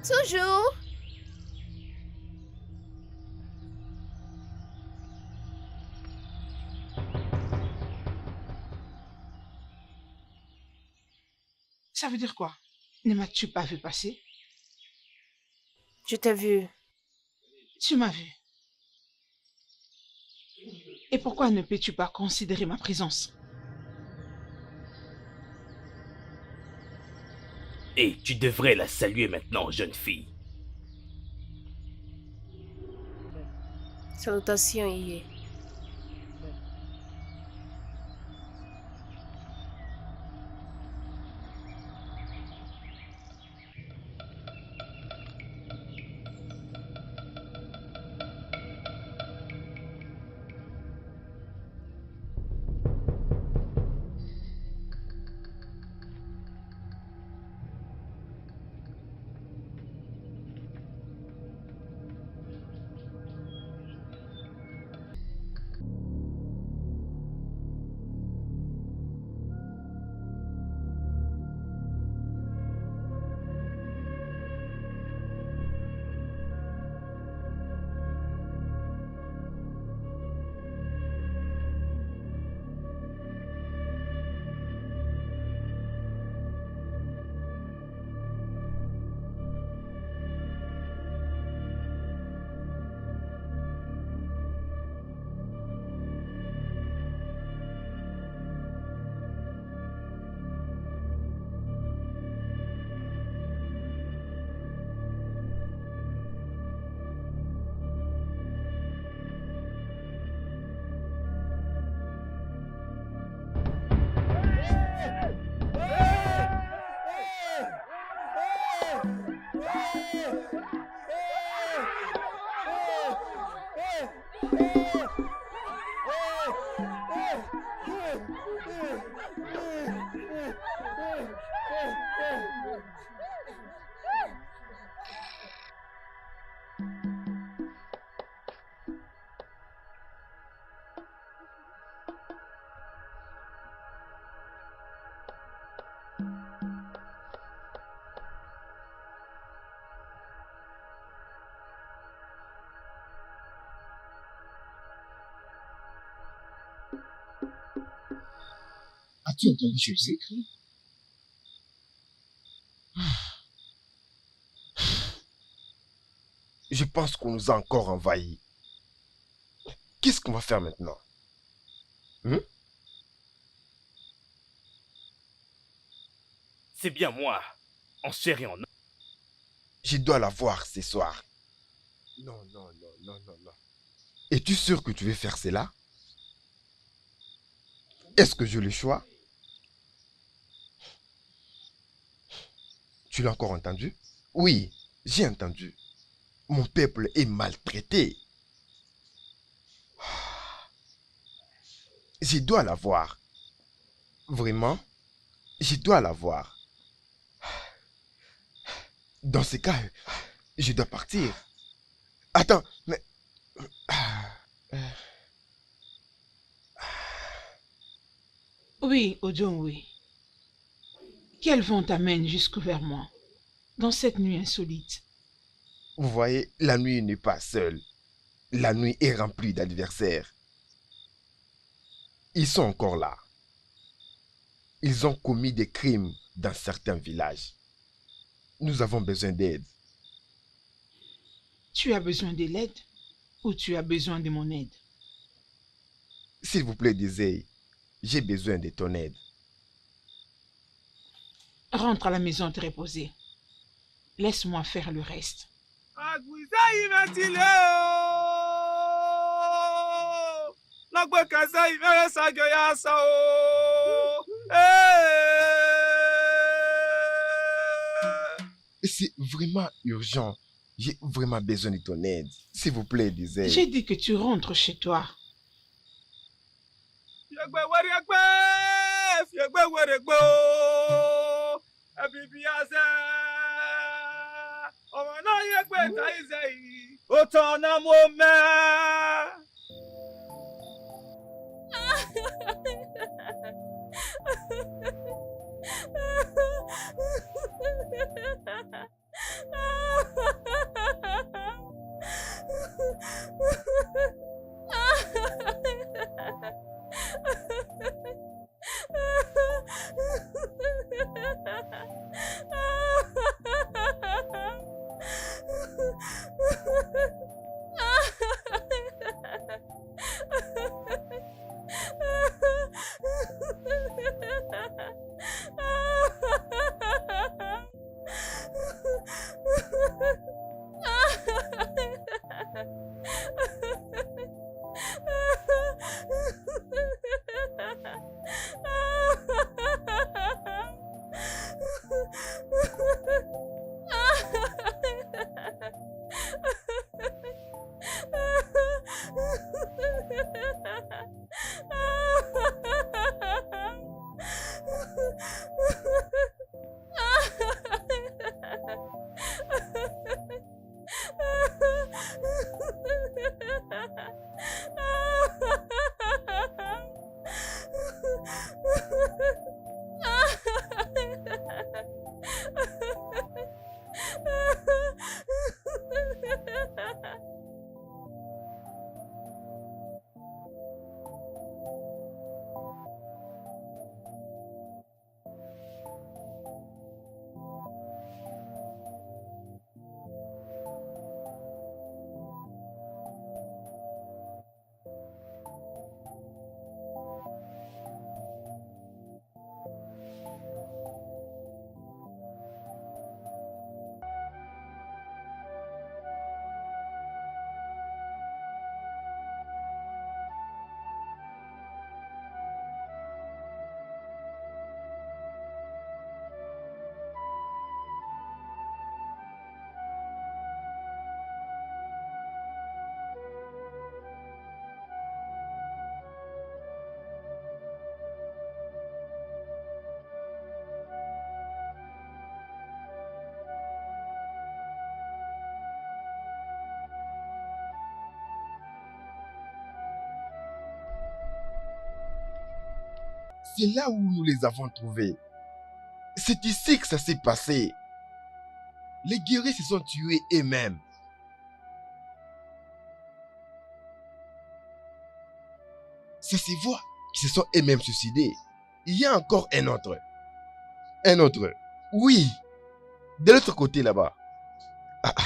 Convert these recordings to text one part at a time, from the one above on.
Toujours. Ça veut dire quoi? Ne m'as-tu pas vu passer? Je t'ai vu. Tu m'as vu. Et pourquoi ne peux-tu pas considérer ma présence? Et tu devrais la saluer maintenant, jeune fille. Salutations, Iye. As-tu entendu ce que j'ai écrit? Je pense qu'on nous a encore envahis. Qu'est-ce qu'on va faire maintenant? C'est bien moi, en chair et en os. Je dois la voir ce soir. Non. Es-tu sûr que tu veux faire cela? Est-ce que j'ai le choix? Tu l'as encore entendu? Oui, j'ai entendu. Mon peuple est maltraité. Je dois la voir. Vraiment, je dois la voir. Dans ce cas, je dois partir. Attends, mais... Oui, Odon, oui. Quel vent t'amène jusque vers moi, dans cette nuit insolite? Vous voyez, la nuit n'est pas seule. La nuit est remplie d'adversaires. Ils sont encore là. Ils ont commis des crimes dans certains villages. Nous avons besoin d'aide. Tu as besoin de l'aide ou tu as besoin de mon aide? S'il vous plaît, Désiré, j'ai besoin de ton aide. Rentre à la maison te reposer. Laisse-moi faire le reste. C'est vraiment urgent. J'ai vraiment besoin de ton aide. S'il vous plaît, Désiré. J'ai dit que tu rentres chez toi. C'est là où nous les avons trouvés. C'est ici que ça s'est passé. Les guerriers se sont tués eux-mêmes. Ça se voit qu'ils se sont eux-mêmes suicidés. Il y a encore un autre. Un autre. Oui. De l'autre côté là-bas. Ah, ah.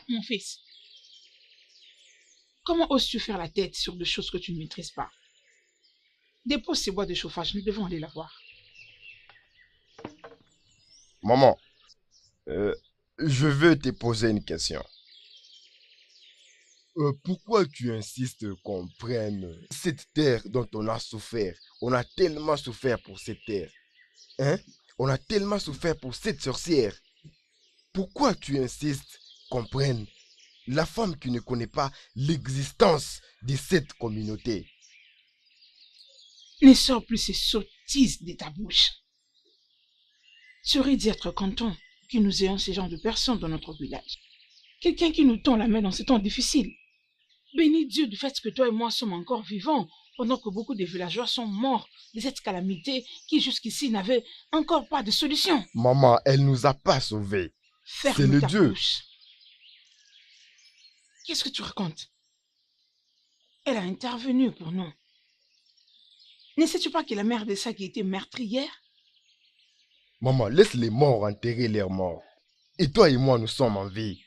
Mon fils, comment oses-tu faire la tête sur des choses que tu ne maîtrises pas? Dépose ces boîtes de chauffage, nous devons aller la voir. Maman, je veux te poser une question. Pourquoi tu insistes qu'on prenne cette terre dont on a souffert? On a tellement souffert pour cette terre. Hein? On a tellement souffert pour cette sorcière. Pourquoi tu insistes qu'on prenne la femme qui ne connaît pas l'existence de cette communauté? Ne sors plus ces sottises de ta bouche. Tu aurais dû être content que nous ayons ce genre de personnes dans notre village. Quelqu'un qui nous tend la main dans ce temps difficile. Bénis Dieu du fait que toi et moi sommes encore vivants, pendant que beaucoup de villageois sont morts de cette calamité qui jusqu'ici n'avait encore pas de solution. Maman, elle nous a pas sauvés. C'est Ferme le ta Dieu. bouche. Qu'est-ce que tu racontes? Elle a intervenu pour nous. Ne sais-tu pas que la mère de ça qui était meurtrière? Maman, laisse les morts enterrer leurs morts. Et toi et moi, nous sommes en vie.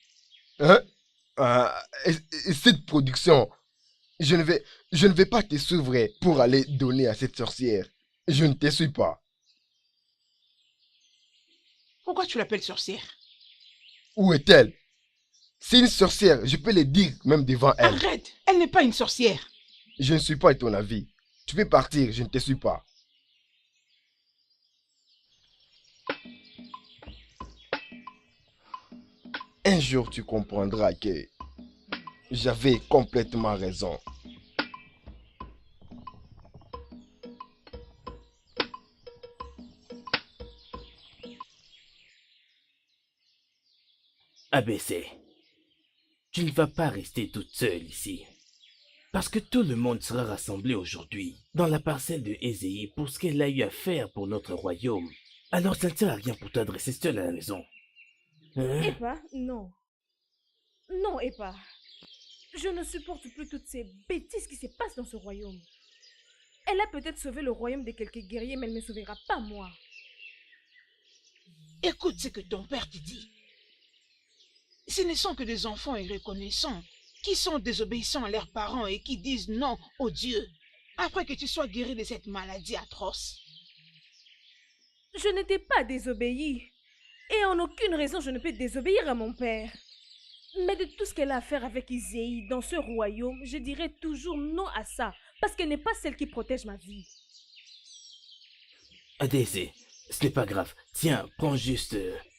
Hein? Et cette production, je ne vais pas te suivre pour aller donner à cette sorcière. Je ne te suis pas. Pourquoi tu l'appelles sorcière? Où est-elle? C'est une sorcière, je peux le dire même devant elle. Arrête! Elle n'est pas une sorcière. Je ne suis pas de ton avis. Tu peux partir, je ne te suis pas. Un jour, tu comprendras que j'avais complètement raison. ABC, tu ne vas pas rester toute seule ici. Parce que tout le monde sera rassemblé aujourd'hui dans la parcelle de Ézéie pour ce qu'elle a eu à faire pour notre royaume. Alors ça ne sert à rien pour toi de rester seule à la maison. Hein? Epa, non. Non, Epa. Je ne supporte plus toutes ces bêtises qui se passent dans ce royaume. Elle a peut-être sauvé le royaume de quelques guerriers, mais elle ne sauvera pas moi. Écoute ce que ton père te dit. Ce ne sont que des enfants irreconnaissants qui sont désobéissants à leurs parents et qui disent non au Dieu après que tu sois guéri de cette maladie atroce. Je n'étais pas désobéie. Et en aucune raison je ne peux désobéir à mon père. Mais de tout ce qu'elle a à faire avec Izéi dans ce royaume, je dirais toujours non à ça, parce qu'elle n'est pas celle qui protège ma vie. ABC, ce n'est pas grave. Tiens, prends juste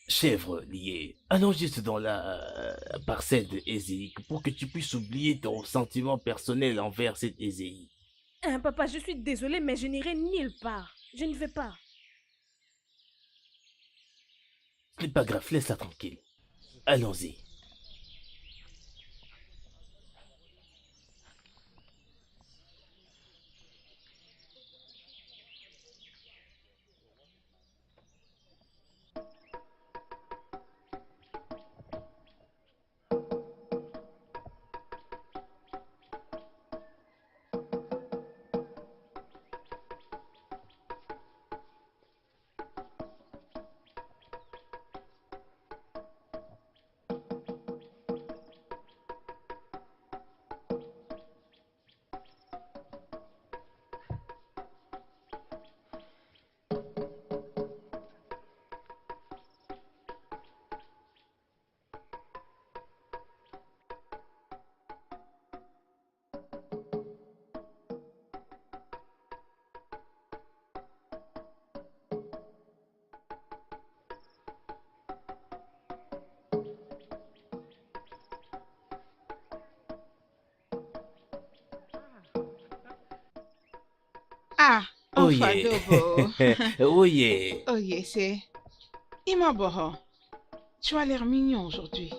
chèvre liée. Allons juste dans la parcelle de Ézéie pour que tu puisses oublier ton sentiment personnel envers cette Ézéie. Hein, papa, je suis désolée, mais je n'irai nulle part. Je ne vais pas. Ce n'est pas grave, laisse-la tranquille. Allons-y. Ah, Oh enfin yeah. Dobo. Oh yeah. Oh yes, c'est Imaboro. Tu as l'air mignon aujourd'hui.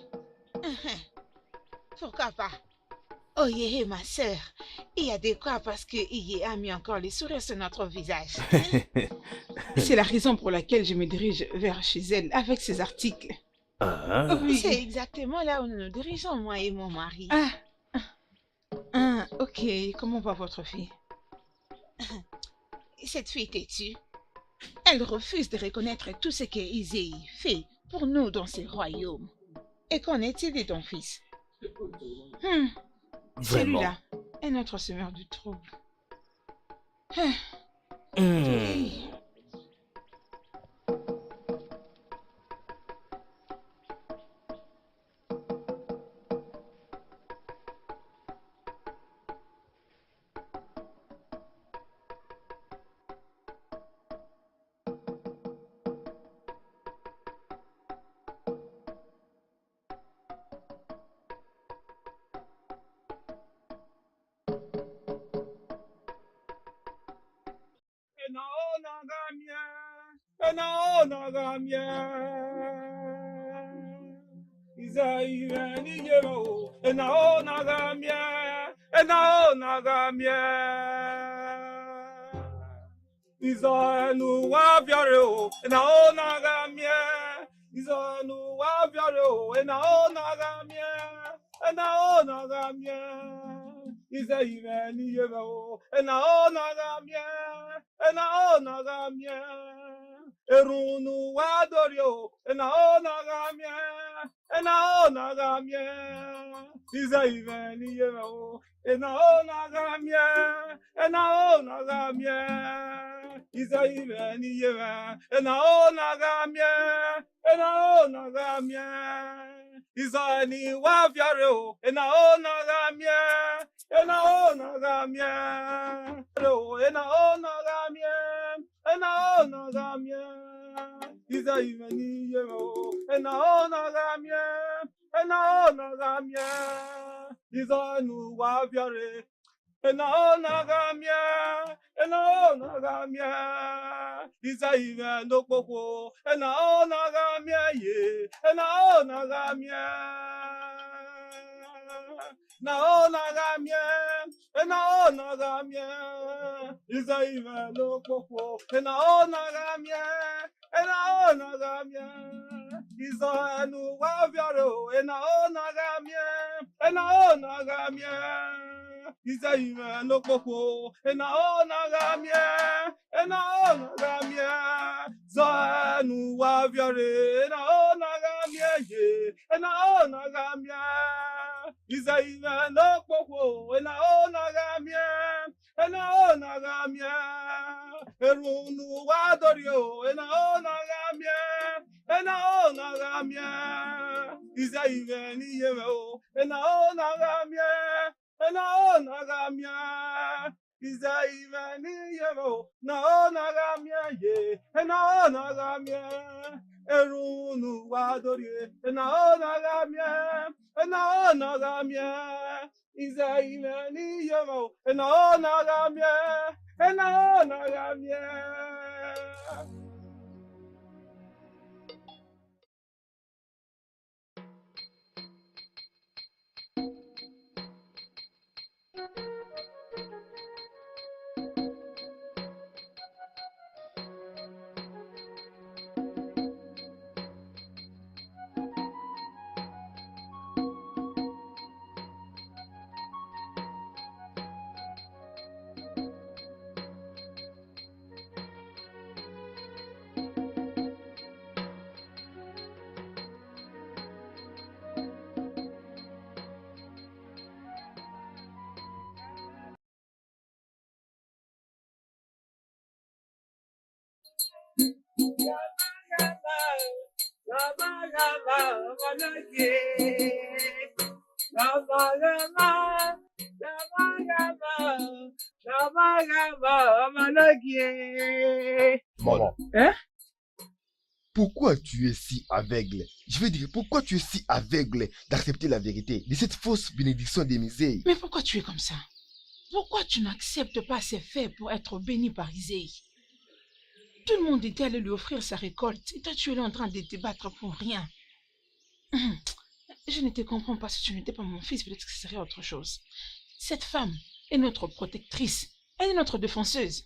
Pourquoi pas? Oh yeah, ma sœur. Il y a de quoi parce que Iye a mis encore les sourires sur notre visage. C'est la raison pour laquelle je me dirige vers chez elle avec ces articles. Ah. Oui. C'est exactement là où nous nous dirigeons, moi et mon mari. Ok. Comment va votre fille? Cette fille têtue, elle refuse de reconnaître tout ce que Izei fait pour nous dans ce royaume. Et qu'en est-il de ton fils? Vraiment. Celui-là est notre semeur du trouble. Hmm. Isaïe, Nigero, Enao Nagamia. enaonaga mie. Izanu wabiare o, enaonaga mie. Izanu wabiare o, enaonaga mie. Enaonaga mie. Ize ive ni yeve o, enaonaga mie. Enaonaga mie. Erunu wadorio, enaonaga mie. Enaonaga mie. Ize ive ni yeve o, enaonaga mie. Enaonaga mie. Ize ive ni yeve, enaonaga mie. Enaonaga mie. Ize ni waviare o, enaonaga mie. Enaonaga mie. Enaonaga mie. Enaonaga mie. Ize ive ni yeve o, enaonaga mie. Enaonaga mie. Ize nu waviare. Enaonaga mie. Enaonaga mie. Ize ive no kpokpo. Enaonaga mie ye. Enaonaga mie. Enaonaga mie. Enaonaga mie. Ize ive no kpokpo. Enaonaga mie. Enaonaga mie. Ize nu waviare o. Enaonaga mie. Enaonaga mie. Ize ive no kpokpo. Enaonaga mie. Enaonaga mie. Ize nu waviare. Enaonaga mie ye. Enaonaga mie. Ize ive no kpokpo. Enaonaga mie. Enaonaga mie. Erunu wadorio. Enaonaga mie. Enaonaga mie. Ize ive ni yeve o. Enaonaga mie. Enaonaga mie. Ize ive ni yeve o. Enaonaga mie ye. Enaonaga mie. Erunu wadorie. Enaonaga mie. Enaonaga mie. Ize ive ni yeve o. Enaonaga mie. Enaonaga mie. Maman, Hein? pourquoi tu es si aveugle? Je veux dire, pourquoi tu es si aveugle d'accepter la vérité de cette fausse bénédiction des misères? Mais pourquoi tu es comme ça? Pourquoi tu n'acceptes pas ces faits pour être béni par Isaïe? Tout le monde était allé lui offrir sa récolte et toi tu es là en train de te battre pour rien. Je ne te comprends pas. Si tu n'étais pas mon fils, peut-être que ce serait autre chose. Cette femme est notre protectrice. Elle est notre défenseuse.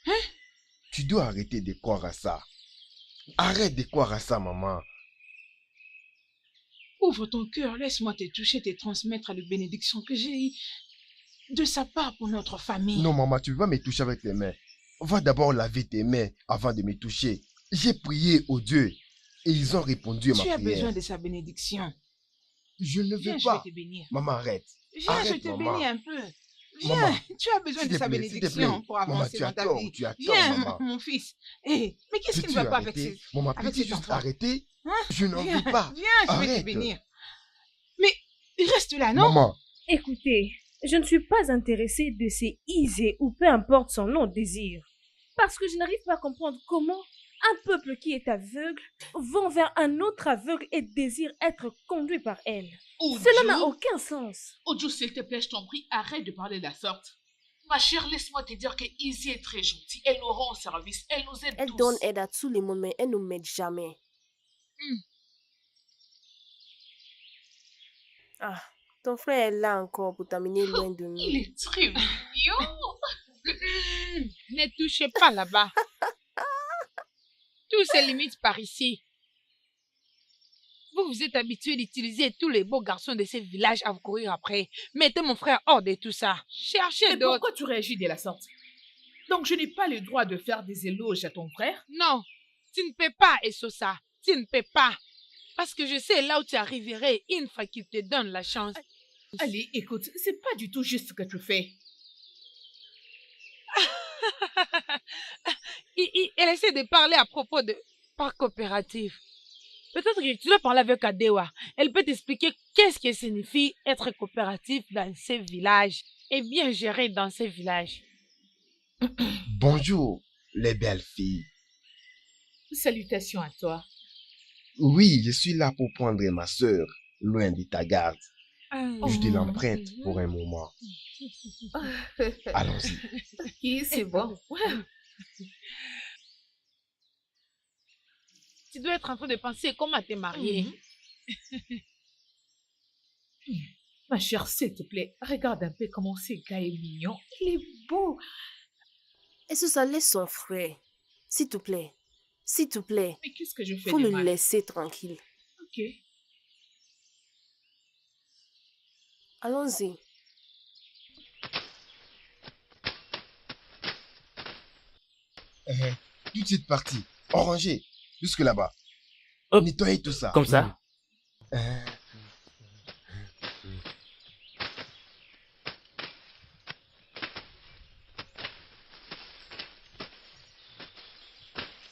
Hein? Tu dois arrêter de croire à ça. Arrête de croire à ça, maman. Ouvre ton cœur, laisse-moi te toucher, te transmettre les bénédictions que j'ai eues de sa part pour notre famille. Non, maman, tu ne vas pas me toucher avec tes mains. Va d'abord laver tes mains avant de me toucher. J'ai prié aux dieux et ils ont répondu à ma Tu as prière. besoin de sa bénédiction. Je ne veux Viens, je pas. vais te bénir. Maman, arrête. Viens, Arrête, je te maman. bénis un peu. Viens, Maman, tu as besoin s'il de te sa plaît, s'il te bénédiction plaît. pour Maman, avancer tu as dans ta tort, vie. tu as tort, Viens, maman. mon fils. Hey, mais qu'est-ce qui ne Peux-tu va pas avec arrêter? ces... Maman, avec peux-tu cet juste enfant? arrêter? Hein? Je n'en Viens, veux pas. viens, je vais te Arrête. bénir. Mais reste là, non? Maman, Écoutez, je ne suis pas intéressée de ces Isé ou peu importe son nom désir. Parce que je n'arrive pas à comprendre comment un peuple qui est aveugle va vers un autre aveugle et désire être conduit par elle. Cela n'a aucun sens. Ojo, s'il te plaît, je t'en prie, arrête de parler de la sorte. Ma chère, laisse-moi te dire que Izzy est très gentille. Elle nous rend service, elle nous aide Elle tous. donne aide à tout le monde, mais elle ne nous m'aide jamais. Ah, Ton frère est là encore pour t'amener loin de nous. Il est très mignon. Ne touchez pas là-bas. Tout se limite par ici. Vous vous êtes habitué d'utiliser tous les beaux garçons de ces villages à vous courir après. Mettez mon frère hors de tout ça. Cherchez Mais d'autres. pourquoi tu réagis de la sorte? Donc je n'ai pas le droit de faire des éloges à ton frère? Non, tu ne peux pas, Essosa. Tu ne peux pas. Parce que je sais là où tu arriverais une fois qu'il te donne la chance. Allez, écoute, c'est pas du tout juste ce que tu fais. Elle essaie de parler à propos de parc coopératif. Peut-être que tu dois parler avec Adewa. Elle peut t'expliquer qu'est-ce que signifie être coopératif dans ces villages et bien gérer dans ces villages. Bonjour, les belles filles. Salutations à toi. Oui, je suis là pour prendre ma sœur, loin de ta garde. Je te l'emprunte pour un moment. Allons-y. Ok, c'est bon. Tu dois être en train de penser comment te marier. Ma chère, s'il te plaît, regarde un peu comment ce gars est mignon. Il est beau. Est-ce que ça laisse son frère? S'il te plaît. S'il te plaît. Mais qu'est-ce que je fais Faut de le mal? laisser tranquille. Ok. Allons-y. Toute cette partie, orangée, jusque là-bas. Hop. Nettoyez tout ça. Comme ça? Euh,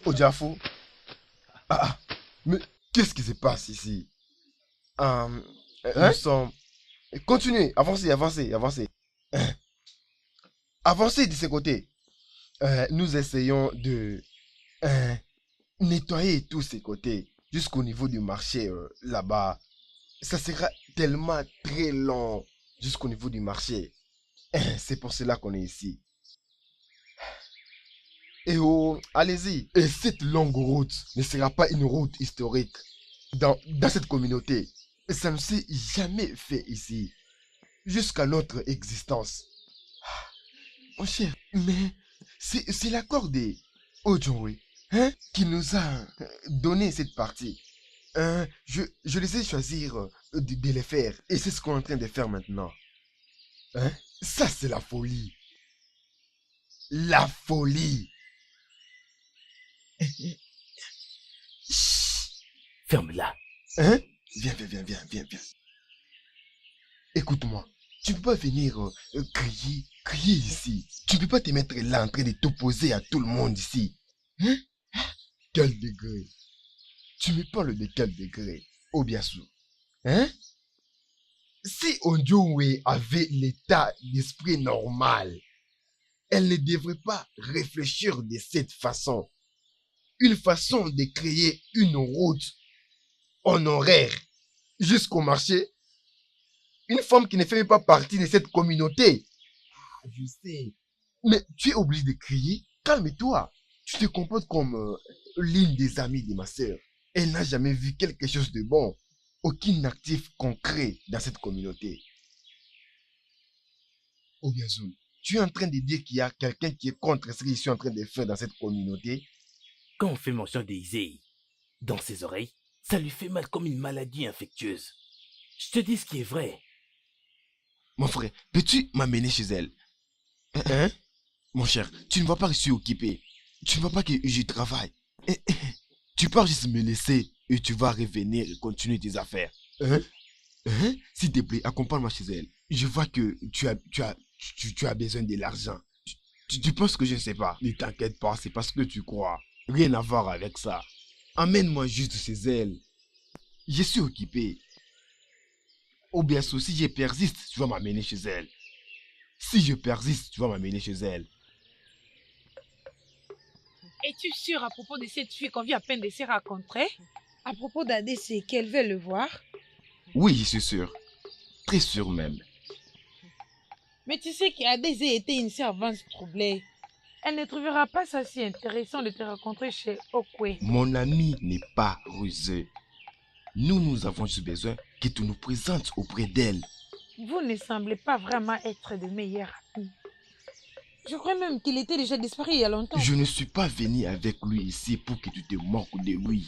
Odiafo. Mais qu'est-ce qui se passe ici? Nous sommes... Continuez, avancez, avancez, avancez. Avancez de ce côté. Nous essayons de nettoyer tous ces côtés jusqu'au niveau du marché là-bas. Ça sera tellement très long jusqu'au niveau du marché. C'est pour cela qu'on est ici. Et oh, allez-y. Et cette longue route ne sera pas une route historique dans cette communauté. Ça ne s'est jamais fait ici. Jusqu'à notre existence. Mon cher, mais c'est l'accord des Ojoué qui nous a donné cette partie. Je les ai choisir de les faire. Et c'est ce qu'on est en train de faire maintenant. Ça, c'est la folie. La folie. Ferme-la. Viens. Écoute-moi. Tu ne peux pas venir crier ici. Tu ne peux pas te mettre là en train de t'opposer à tout le monde ici. Quel degré? Tu me parles de quel degré, Obiasu? Si Ondjowe avait l'état d'esprit normal, elle ne devrait pas réfléchir de cette façon. Une façon de créer une route honoraire jusqu'au marché. Une femme qui ne fait même pas partie de cette communauté. Je sais. Mais tu es obligé de crier. Calme-toi. Tu te comportes comme l'une des amies de ma sœur. Elle n'a jamais vu quelque chose de bon. Aucun actif concret dans cette communauté. Obiazul, tu es en train de dire qu'il y a quelqu'un qui est contre ce que je suis en train de faire dans cette communauté? Quand on fait mention d'Isei dans ses oreilles, ça lui fait mal comme une maladie infectieuse. Je te dis ce qui est vrai. Mon frère, peux-tu m'amener chez elle? Mon cher, tu ne vois pas que je suis occupé. Tu ne vois pas que je travaille. Tu peux juste me laisser et tu vas revenir et continuer tes affaires. S'il te plaît, accompagne-moi chez elle. Je vois que tu as besoin de l'argent. Tu penses que je ne sais pas? Ne t'inquiète pas, c'est parce que tu crois. Rien à voir avec ça. Amène-moi juste chez elle. Je suis occupé. Ou bien si je persiste, tu vas m'amener chez elle. Si je persiste, tu vas m'amener chez elle. Es-tu sûr à propos de cette fille qu'on vient à peine de se rencontrer? À propos d'Adessé, qu'elle veut le voir? Oui, je suis sûr. Très sûr même. Mais tu sais qu'Adessé était une servante troublée. Elle ne trouvera pas ça si intéressant de te rencontrer chez Okwe. Mon ami n'est pas rusé. Nous avons juste besoin que tu nous présentes auprès d'elle. vous ne semblez pas vraiment être de meilleurs amis. Je crois même qu'il était déjà disparu il y a longtemps. Je ne suis pas venu avec lui ici pour que tu te moques de lui.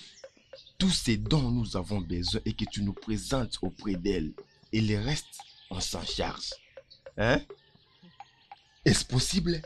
Tout ce dont nous avons besoin est que tu nous présentes auprès d'elle. Et le reste, on s'en charge. Hein? Est-ce possible?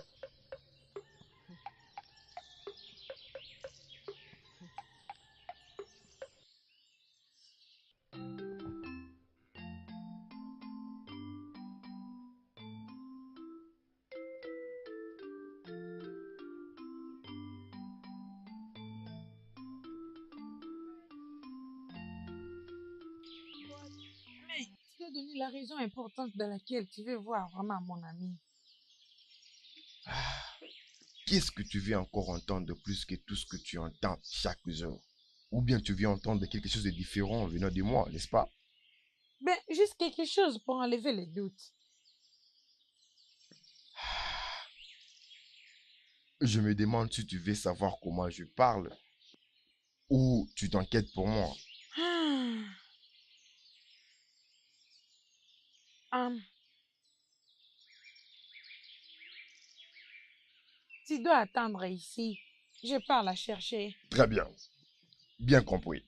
Mais tu t'as donné la raison importante dans laquelle tu veux voir vraiment mon ami. Qu'est-ce que tu veux encore entendre de plus que tout ce que tu entends chaque jour? Ou bien tu veux entendre quelque chose de différent venant de moi, n'est-ce pas? Ben, juste quelque chose pour enlever les doutes. Je me demande si tu veux savoir comment je parle ou tu t'inquiètes pour moi. Ah. Hum. Tu dois attendre ici. Je pars la chercher. Très bien. Bien compris.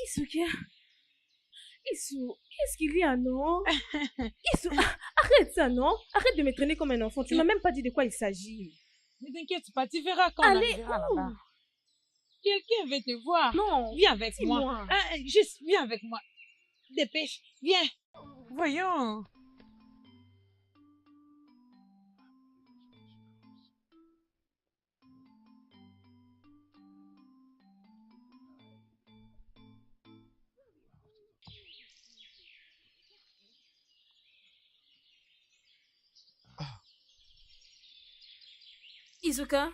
Isuka, qu'est-ce qu'il y a, non? Arrête ça, non? Arrête de me traîner comme un enfant. Tu m'as même pas dit de quoi il s'agit. Ne t'inquiète pas, tu verras quand on Allez, arrivera là-bas. Quelqu'un veut te voir. Non, Viens avec moi. dis-moi. Ah, juste, viens avec moi. Dépêche, viens. Voyons. Izuka,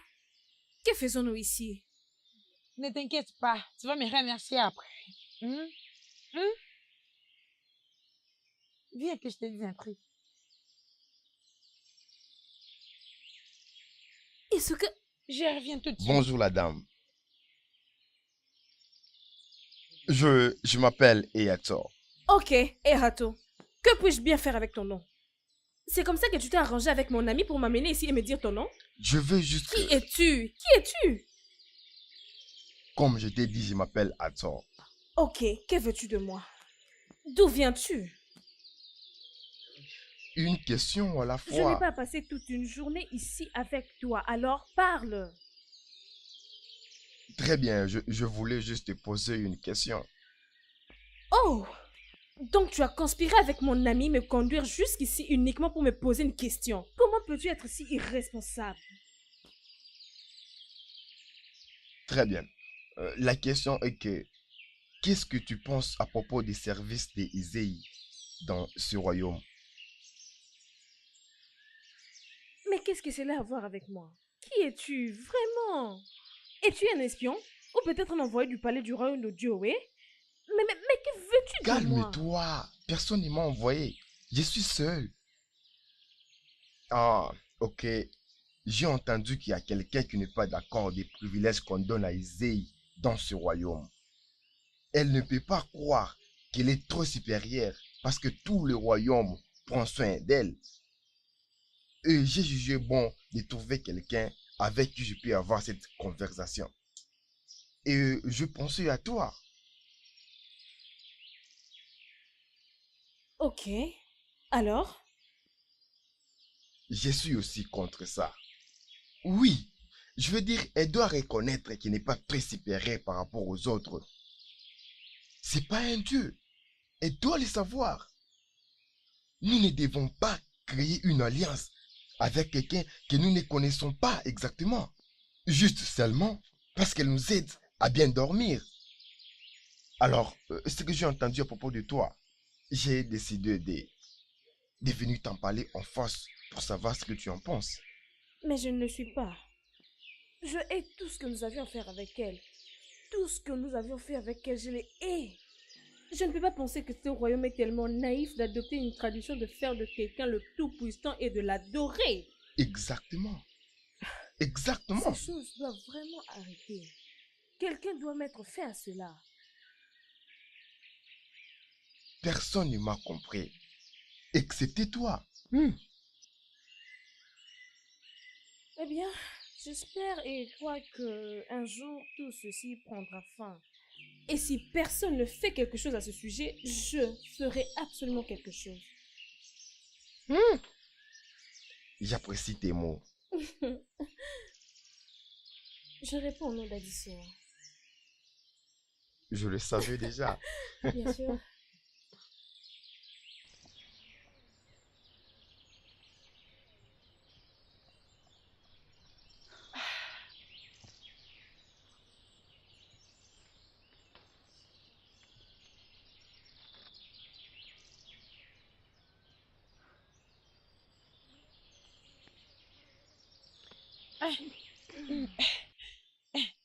que faisons-nous ici? Ne t'inquiète pas, tu vas me remercier après. Hum? Hum? Viens que je te dise un truc. Izuka, Je reviens tout de suite. Bonjour la dame. Je m'appelle Eyator. ok, Erato, que puis-je bien faire avec ton nom? C'est comme ça que tu t'es arrangé avec mon ami pour m'amener ici et me dire ton nom? Je veux juste Qui que, es-tu? Qui es-tu? comme je t'ai dit, je m'appelle Hathor. Ok, que veux-tu de moi? D'où viens-tu? Une question à la Je n'ai fois. pas passé toute une journée ici avec toi, alors parle. Très bien, je voulais juste te poser une question. Oh! Donc tu as conspiré avec mon ami me conduire jusqu'ici uniquement pour me poser une question. Comment peux-tu être si irresponsable? Très bien. La question est que, qu'est-ce que tu penses à propos des services des Izei dans ce royaume? Mais qu'est-ce que cela a à voir avec moi? Qui es-tu, vraiment? Es-tu un espion? Ou peut-être un envoyé du palais du royaume de Dioé? Mais que veux-tu de moi? Calme-toi, personne ne m'a envoyé. Je suis seul. Ah, ok. J'ai entendu qu'il y a quelqu'un qui n'est pas d'accord des privilèges qu'on donne à Izei dans ce royaume. Elle ne peut pas croire qu'elle est trop supérieure parce que tout le royaume prend soin d'elle. Et j'ai jugé bon de trouver quelqu'un avec qui je peux avoir cette conversation. Et je pensais à toi. Ok. Alors? Je suis aussi contre ça. Oui, je veux dire, elle doit reconnaître qu'elle n'est pas très supérieure par rapport aux autres. C'est pas un dieu. Elle doit le savoir. Nous ne devons pas créer une alliance avec quelqu'un que nous ne connaissons pas exactement. Juste seulement parce qu'elle nous aide à bien dormir. Alors, ce que j'ai entendu à propos de toi, j'ai décidé de venir t'en parler en face pour savoir ce que tu en penses. Mais je ne le suis pas. Je hais tout ce que nous avions fait avec elle. Tout ce que nous avions fait avec elle, je les hais. Je ne peux pas penser que ce royaume est tellement naïf d'adopter une tradition de faire de quelqu'un le tout-puissant et de l'adorer. Exactement. Ces Exactement. choses doivent vraiment arrêter. Quelqu'un doit mettre fin à cela. Personne ne m'a compris, excepté toi. Eh bien, j'espère et crois que un jour tout ceci prendra fin. Et si personne ne fait quelque chose à ce sujet, je ferai absolument quelque chose. J'apprécie tes mots. Je réponds au nom d'Addition. Je le savais déjà. Bien sûr.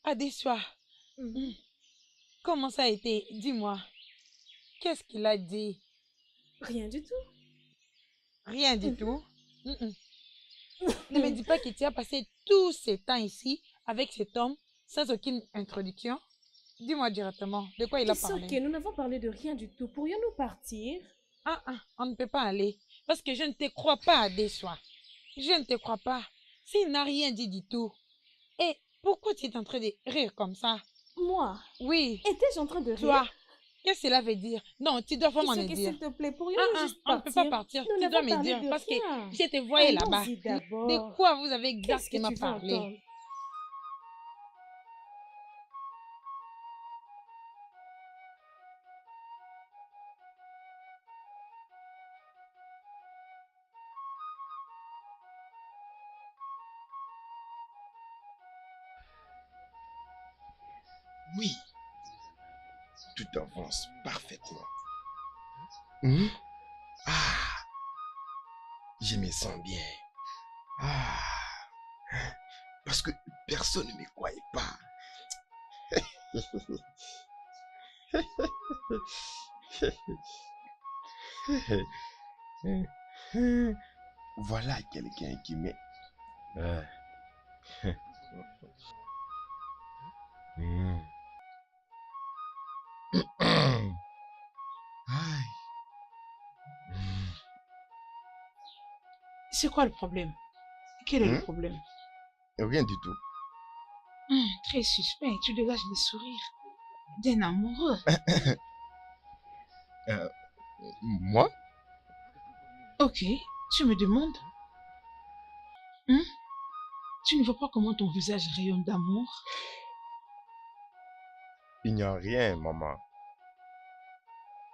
Adesua, comment ça a été? Dis-moi. Qu'est-ce qu'il a dit? Rien du tout. Rien du tout. Ne me dis pas que tu as passé tous ces temps ici avec cet homme sans aucune introduction. Dis-moi directement de quoi il a It's parlé. ok, nous n'avons parlé de rien du tout. Pourrions-nous partir? On ne peut pas aller parce que je ne te crois pas, Adesua. Je ne te crois pas. S'il n'a rien dit du tout. Et pourquoi tu es en train de rire comme ça? Moi? Oui, Étais-je en train de rire? toi. Qu'est-ce que cela veut dire? Non, tu dois vraiment me It's ok, dire. s'il te plaît, pourrions-nous juste On ne partir? peut pas partir. Nous Tu dois n'avons me parlé dire de parce que rien. je te voyais là-bas. Allons-y d'abord. De quoi vous avez Qu'est-ce que exactement tu veux parlé? entendre? Oui, tout avance parfaitement. Ah, je me sens bien. Ah, parce que personne ne me croyait pas. Voilà quelqu'un qui m'est... Aïe. C'est quoi le problème? Quel est le problème? Rien du tout. Très suspect. Tu dégages le sourire d'un amoureux. Moi? Ok, tu me demandes? Tu ne vois pas comment ton visage rayonne d'amour? Il n'y a rien, maman.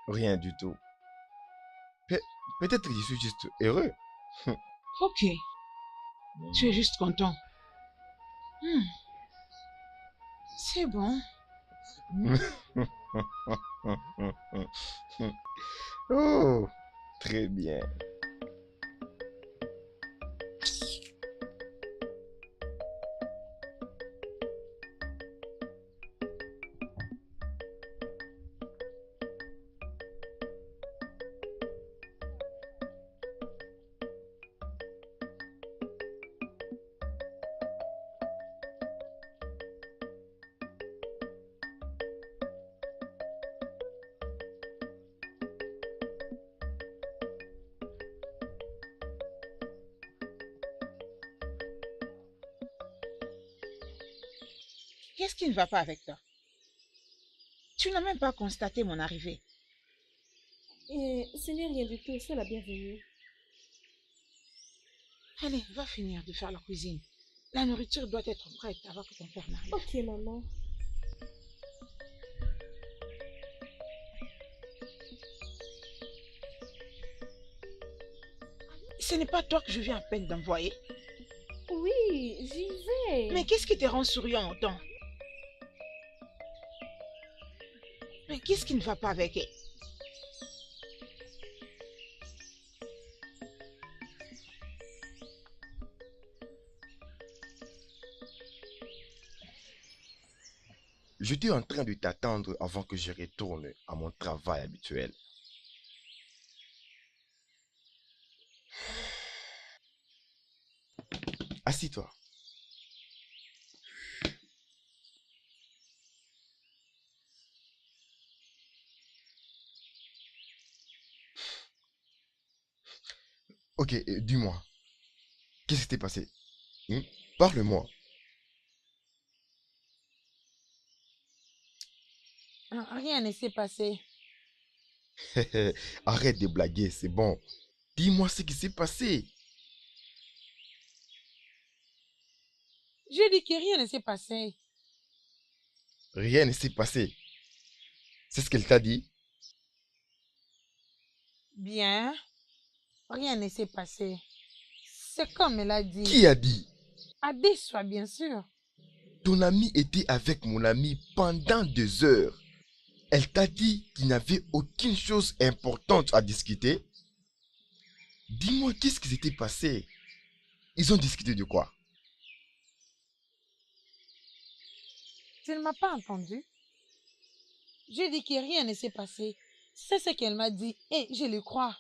Rien du tout. Peut-être que je suis juste heureux. Ok, tu es juste content. C'est bon. Oh, très bien. Qu'est-ce qui ne va pas avec toi? Tu n'as même pas constaté mon arrivée. Et ce n'est rien du tout, sois la bienvenue. Allez, va finir de faire la cuisine. La nourriture doit être prête avant que ton père n'arrive. Ok, maman. Ce n'est pas toi que je viens à peine d'envoyer. Oui, j'y vais. Mais qu'est-ce qui te rend souriant autant? Mais qu'est-ce qui ne va pas avec elle? J'étais en train de t'attendre avant que je retourne à mon travail habituel. Assis-toi. Ok, dis-moi, qu'est-ce qui s'est passé? Hmm? Parle-moi. Rien ne s'est passé. Arrête de blaguer, c'est bon. Dis-moi ce qui s'est passé. J'ai dit que rien ne s'est passé. Rien ne s'est passé. C'est ce qu'elle t'a dit? Bien, rien ne s'est passé. C'est comme elle a dit. Qui a dit? Adeswa, bien sûr. Ton ami était avec mon ami pendant 2 heures. Elle t'a dit qu'il n'y avait aucune chose importante à discuter. Dis-moi, qu'est-ce qui s'était passé? Ils ont discuté de quoi? Tu ne m'as pas entendu. J'ai dit que rien ne s'est passé. C'est ce qu'elle m'a dit et je le crois.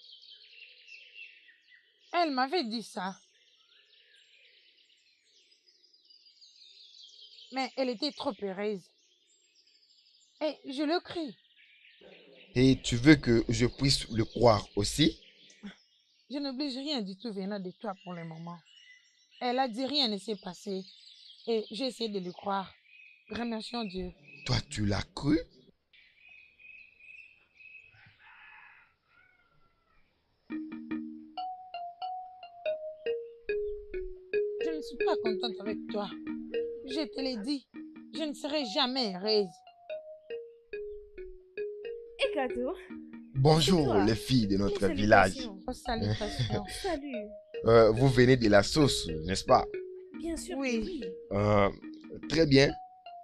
Elle m'avait dit ça. Mais elle était trop heureuse. Et je le crie. Et tu veux que je puisse le croire aussi? Je n'oblige rien du tout venant de toi pour le moment. Elle a dit rien ne s'est passé. Et j'ai essayé de le croire. Remercions Dieu. Toi, tu l'as cru? Je ne suis pas contente avec toi. Je te l'ai dit. Je ne serai jamais heureuse. Et Kato, Bonjour toi. les filles de notre les village. salutations. Oh, salutations. Salut. Vous venez de la sauce, n'est-ce pas? Bien sûr Oui. que oui. Très bien.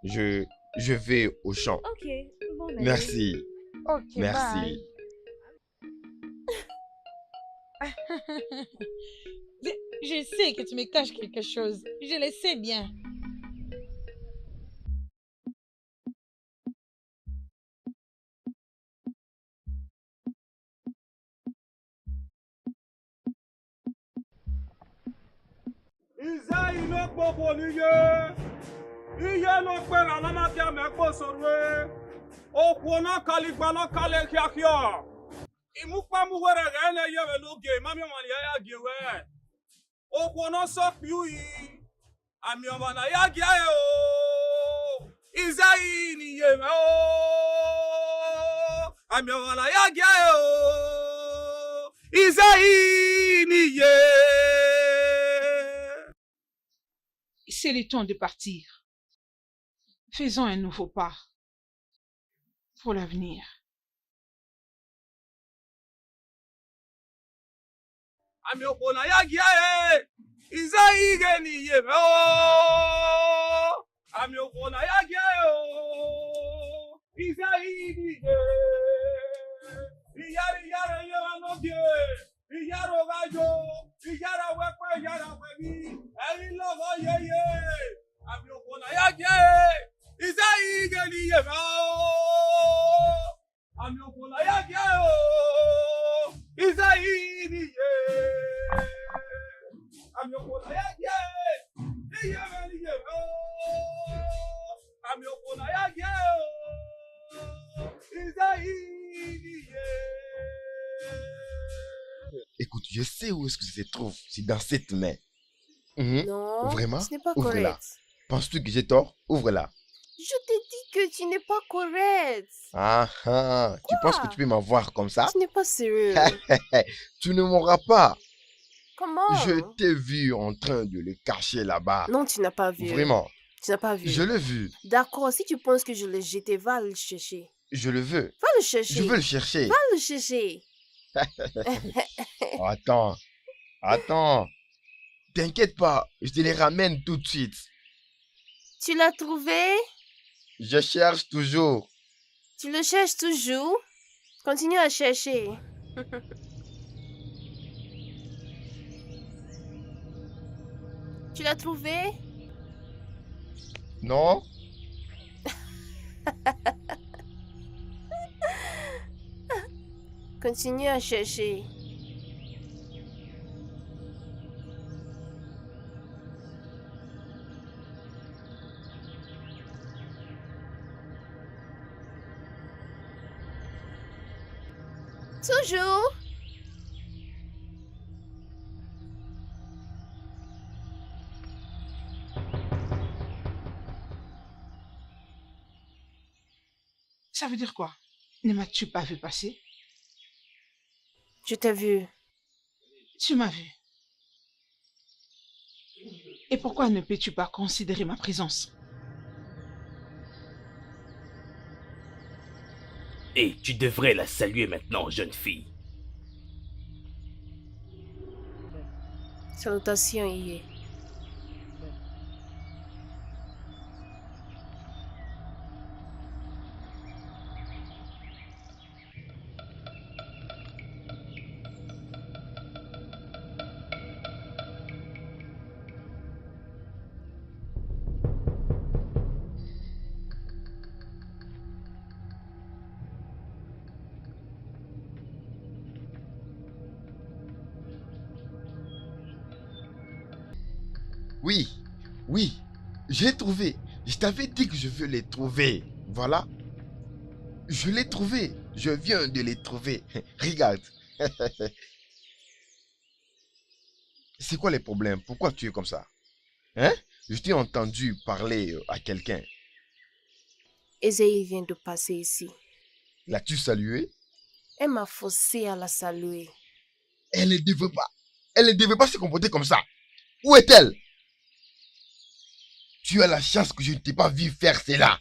Je vais au champ. Ok, bon allez. Merci. Ok, Merci. bye. Je sais que tu me caches quelque chose. Je le sais bien. Ize ino kpokpo n'ihe. Ihe n'okpe na anamakia mekpo sorwe. Okwu na kaligba na kale kiakia. Imukpamu were gene yewe n'oge mami omani ya giwe. Okwu na sokpi uyi. Ami omana ya gia o. Ize ni yeme o. Ami omana ya gia o. Ize ni ye. C'est le temps de partir. Faisons un nouveau pas pour l'avenir. Ami okona ya gia e. Ize ige ni yeme o. Ami okona ya gia o. Ize ni ye. Iyari yare yewa no die. Iyaro gajo. Iyara wepe iyara webi. Eyin logo yeye. Ami okona ya gia e. Ize ige ni yeme o. Ami okona ya gia o. Ize ni ye. Ami okona ya gia e. Iyeme ni yeme o. Ami okona ya gia o. Ize ni ye. Écoute, je sais où est-ce que ça se trouve. C'est dans cette main. Mhm. Non, Vraiment? ce n'est pas Ouvre-la. correct. Penses-tu que j'ai tort? Ouvre-la. Je t'ai dit que tu n'es pas correct. Ah ah. Tu penses que tu peux m'avoir comme ça? Tu n'es pas sérieux. Tu ne m'auras pas. Comment? Je t'ai vu en train de le cacher là-bas. Non, tu n'as pas vu. Vraiment. Tu n'as pas vu. Je l'ai vu. D'accord, si tu penses que je l'ai jeté, va le chercher. Je le veux. Va le chercher. Je veux le chercher. Va le chercher. Attends. Attends. T'inquiète pas. Je te les ramène tout de suite. Tu l'as trouvé? Je cherche toujours. Tu le cherches toujours? Continue à chercher. Tu l'as trouvé? Non? Continue à chercher. Toujours. Ça veut dire quoi? Ne m'as-tu pas vu passer? Je t'ai vu. Tu m'as vu. Et pourquoi ne peux-tu pas considérer ma présence? Et tu devrais la saluer maintenant, jeune fille. Salutations, Iye. Oui, oui, j'ai trouvé. Je t'avais dit que je veux les trouver. Voilà. Je l'ai trouvé. Je viens de les trouver. Regarde. C'est quoi les problèmes? Pourquoi tu es comme ça? Hein? Je t'ai entendu parler à quelqu'un. Ezei vient de passer ici. L'as-tu salué? Elle m'a forcé à la saluer. Elle ne devait pas. Elle ne devait pas se comporter comme ça. Où est-elle? Tu as la chance que je ne t'ai pas vu faire cela.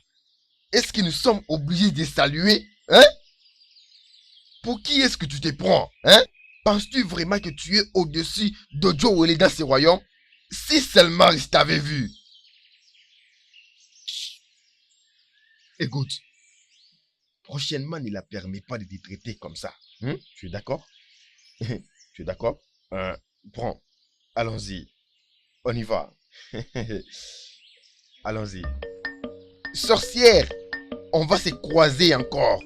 Est-ce que nous sommes obligés de saluer? Hein? Pour qui est-ce que tu te prends? Hein? Penses-tu vraiment que tu es au-dessus d'Ojo Wele dans ce royaume? Si seulement je t'avais vu. Écoute. Prochainement, ne la permets pas de te traiter comme ça. Hein? Tu es d'accord? Tu es d'accord? Prends. Allons-y. On y va. Allons-y. Sorcière, on va se croiser encore.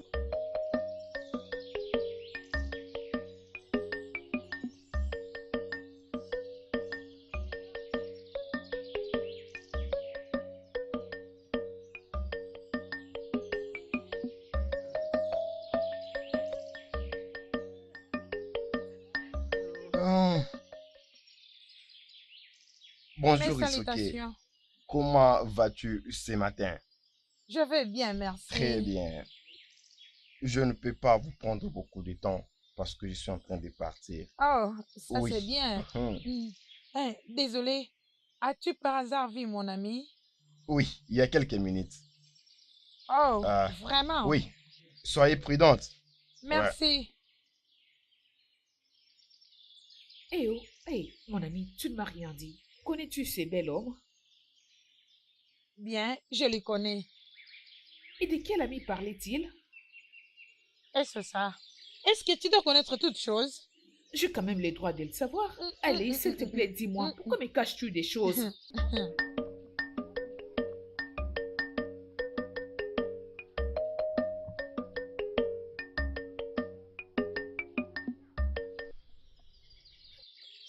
Hum. Bonjour Mes Isuke. salutations. Comment vas-tu ce matin? Je vais bien, merci. Très bien. Je ne peux pas vous prendre beaucoup de temps parce que je suis en train de partir. Oh, ça Oui. c'est bien. Hein, désolé. As-tu par hasard vu mon ami? Oui, il y a quelques minutes. Oh, Ah, vraiment? Oui, soyez prudente. Merci. Eh oh, hey, mon ami, tu ne m'as rien dit. Connais-tu ces bel homme? Bien, je le connais. Et de quel ami parlait-il? Est-ce ça? Est-ce que tu dois connaître toutes choses? J'ai quand même les droits de le savoir. Allez, s'il te plaît, dis-moi, pourquoi me caches-tu des choses?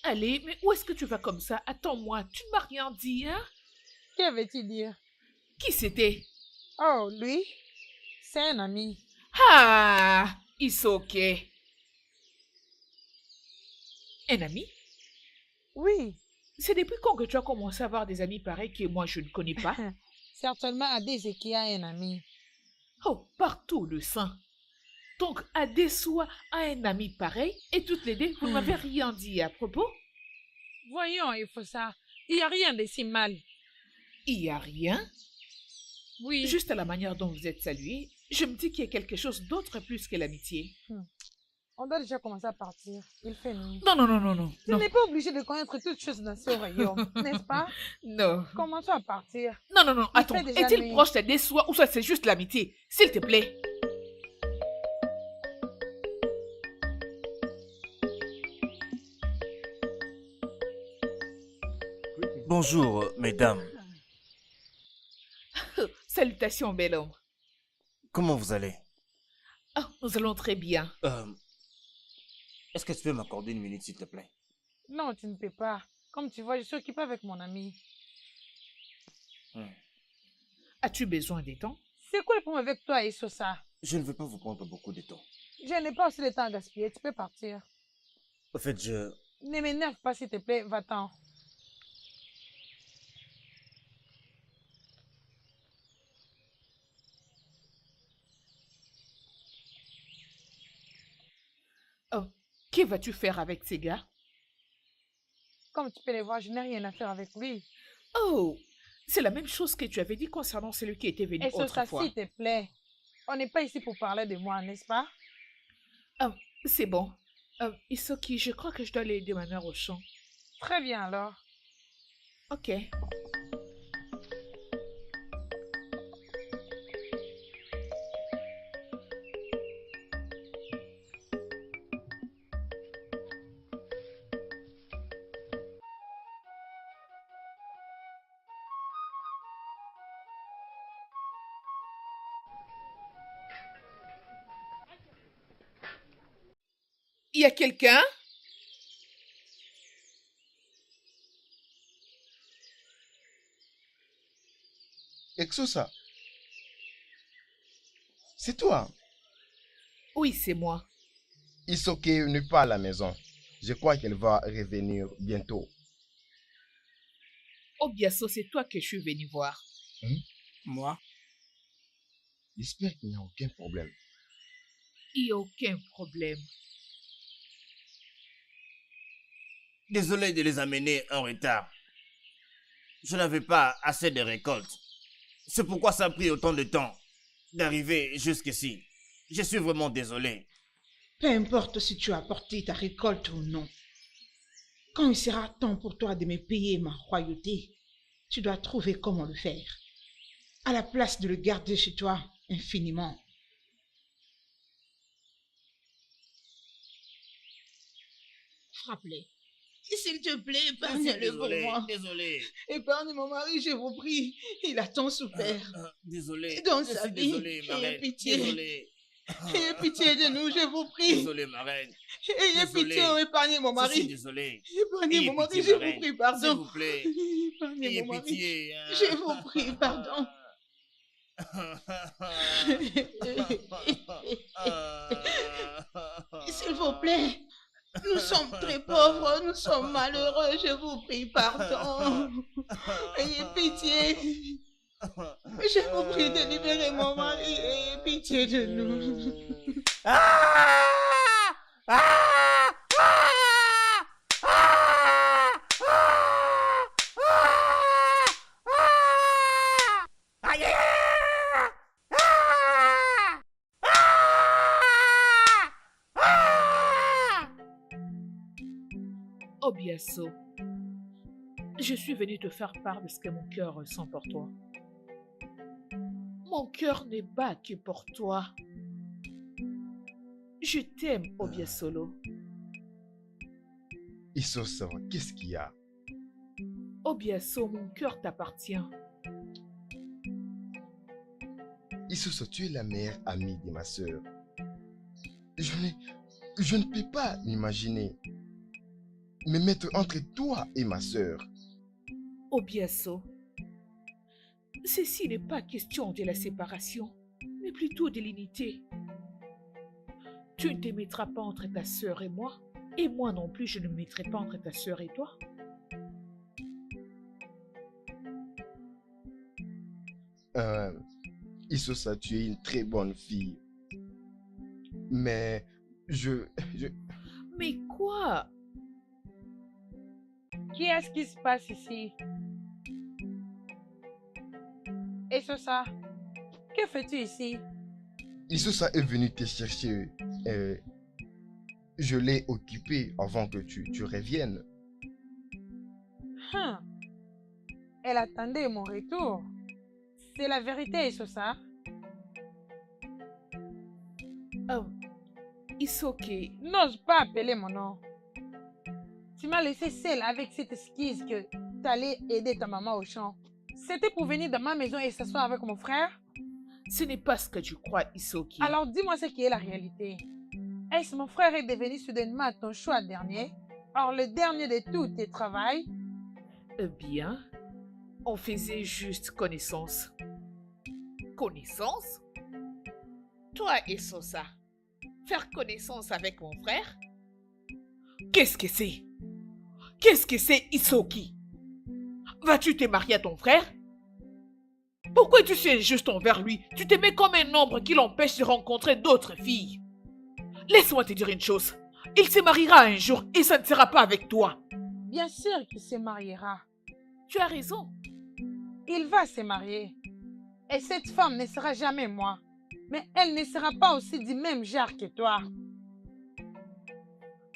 Allez, mais où est-ce que tu vas comme ça? Attends-moi, tu ne m'as rien dit, hein? Que veux-tu dire? Qui c'était? Oh, lui? C'est un ami. Ah, it's okay. Un ami? Oui, C'est depuis quand que tu as commencé à avoir des amis pareils que moi je ne connais pas? certainement Adé qui a un ami. Oh, partout le sang. Donc, Adesua a un ami pareil et toutes les deux, vous ne m'avez rien dit à propos? Voyons, il faut ça. Il n'y a rien de si mal. Il n'y a rien. Oui. Juste à la manière dont vous êtes salués, je me dis qu'il y a quelque chose d'autre plus que l'amitié. On doit déjà commencer à partir. Il fait nuit. Non, non, non, non, non. Tu n'es pas obligé de connaître toutes choses dans ce royaume, n'est-ce pas? Non. Commençons à partir. Non, non, non, Il attends. fait déjà Est-il nuit. proche d'Adesua ou soit c'est juste l'amitié? S'il te plaît. Bonjour, mesdames. Salutations, bel homme. Comment vous allez? Ah, nous allons très bien. Est-ce que tu peux m'accorder une minute, s'il te plaît? Non, tu ne peux pas. Comme tu vois, je suis occupée avec mon ami. As-tu besoin de temps? C'est quoi le problème avec toi et ça? Je ne veux pas vous prendre beaucoup de temps. Je n'ai pas aussi le temps à gaspiller. Tu peux partir. En fait, Ne m'énerve pas, s'il te plaît. Va-t'en. Que vas-tu faire avec ces gars? Comme tu peux les voir, je n'ai rien à faire avec lui. Oh, c'est la même chose que tu avais dit concernant celui qui était venu Et ça, autrefois. s'il te plaît. On n'est pas ici pour parler de moi, n'est-ce pas? C'est bon. Isoki, je crois que je dois aller aider ma mère au champ. Très bien alors. Ok. Y a quelqu'un? Exosa, c'est toi. Oui, c'est moi. Isoke n'est pas à la maison. Je crois qu'elle va revenir bientôt. Obiaso, c'est toi que je suis venu voir. moi, J'espère qu'il n'y a aucun problème. Il n'y a aucun problème. désolé de les amener en retard. Je n'avais pas assez de récoltes. C'est pourquoi ça a pris autant de temps d'arriver jusqu'ici. Je suis vraiment désolé. Peu importe si tu as apporté ta récolte ou non. Quand il sera temps pour toi de me payer ma royauté, tu dois trouver comment le faire. À la place de le garder chez toi infiniment. Frappe-les. S'il te plaît, épargne-le pour moi. Désolé. Épargne mon mari, je vous prie. Il a tant souffert. Désolé. Dans Je sa suis vie. désolé, ma Ayez reine. pitié. Désolé. Ayez pitié de nous, je vous prie. Désolé, ma reine. Ayez Désolé. pitié, épargnez mon Je suis mari. désolé. Épargnez Ayez mon mari, pitié, je ma vous reine. prie, pardon. S'il vous plaît. Épargnez Ayez mon mari. pitié. Je vous prie, pardon. S'il vous plaît. Nous sommes très pauvres, nous sommes malheureux, je vous prie, pardon. Ayez pitié. Je vous prie de libérer mon mari, ayez pitié de nous. Obiaso, je suis venu te faire part de ce que mon cœur ressent pour toi. Mon cœur n'est pas que pour toi. Je t'aime, Obiasolo. Isosa, qu'est-ce qu'il y a? Obiaso, mon cœur t'appartient. Isosa, tu es la meilleure amie de ma sœur. Je ne peux pas m'imaginer me mettre entre toi et ma sœur. Obiaso, ceci n'est pas question de la séparation, mais plutôt de l'unité. Tu ne te mettras pas entre ta sœur et moi non plus je ne me mettrai pas entre ta sœur et toi. Isosa, tu es une très bonne fille. Mais Mais quoi? Qu'est-ce qui se passe ici? Et ça, que fais-tu ici? Isosa est venue te chercher. Je l'ai occupée avant que tu reviennes. Elle attendait mon retour. C'est la vérité, Isosa. Isoki. N'ose pas appeler mon nom. Tu m'as laissé seule avec cette esquisse que tu allais aider ta maman au champ. C'était pour venir dans ma maison et s'asseoir avec mon frère? Ce n'est pas ce que tu crois, Isoki. Alors dis-moi ce qui est la réalité. Est-ce mon frère est devenu soudainement ton choix dernier? Or, le dernier de tous tes travails? Eh bien, on faisait juste connaissance. Connaissance? Toi et Sosa, faire connaissance avec mon frère? Qu'est-ce que c'est? Qu'est-ce que c'est, Isoki? Vas-tu te marier à ton frère? Pourquoi tu es injuste envers lui? Tu te mets comme un ombre qui l'empêche de rencontrer d'autres filles. Laisse-moi te dire une chose. Il se mariera un jour et ça ne sera pas avec toi. Bien sûr qu'il se mariera. Tu as raison. Il va se marier. Et cette femme ne sera jamais moi. Mais elle ne sera pas aussi du même genre que toi.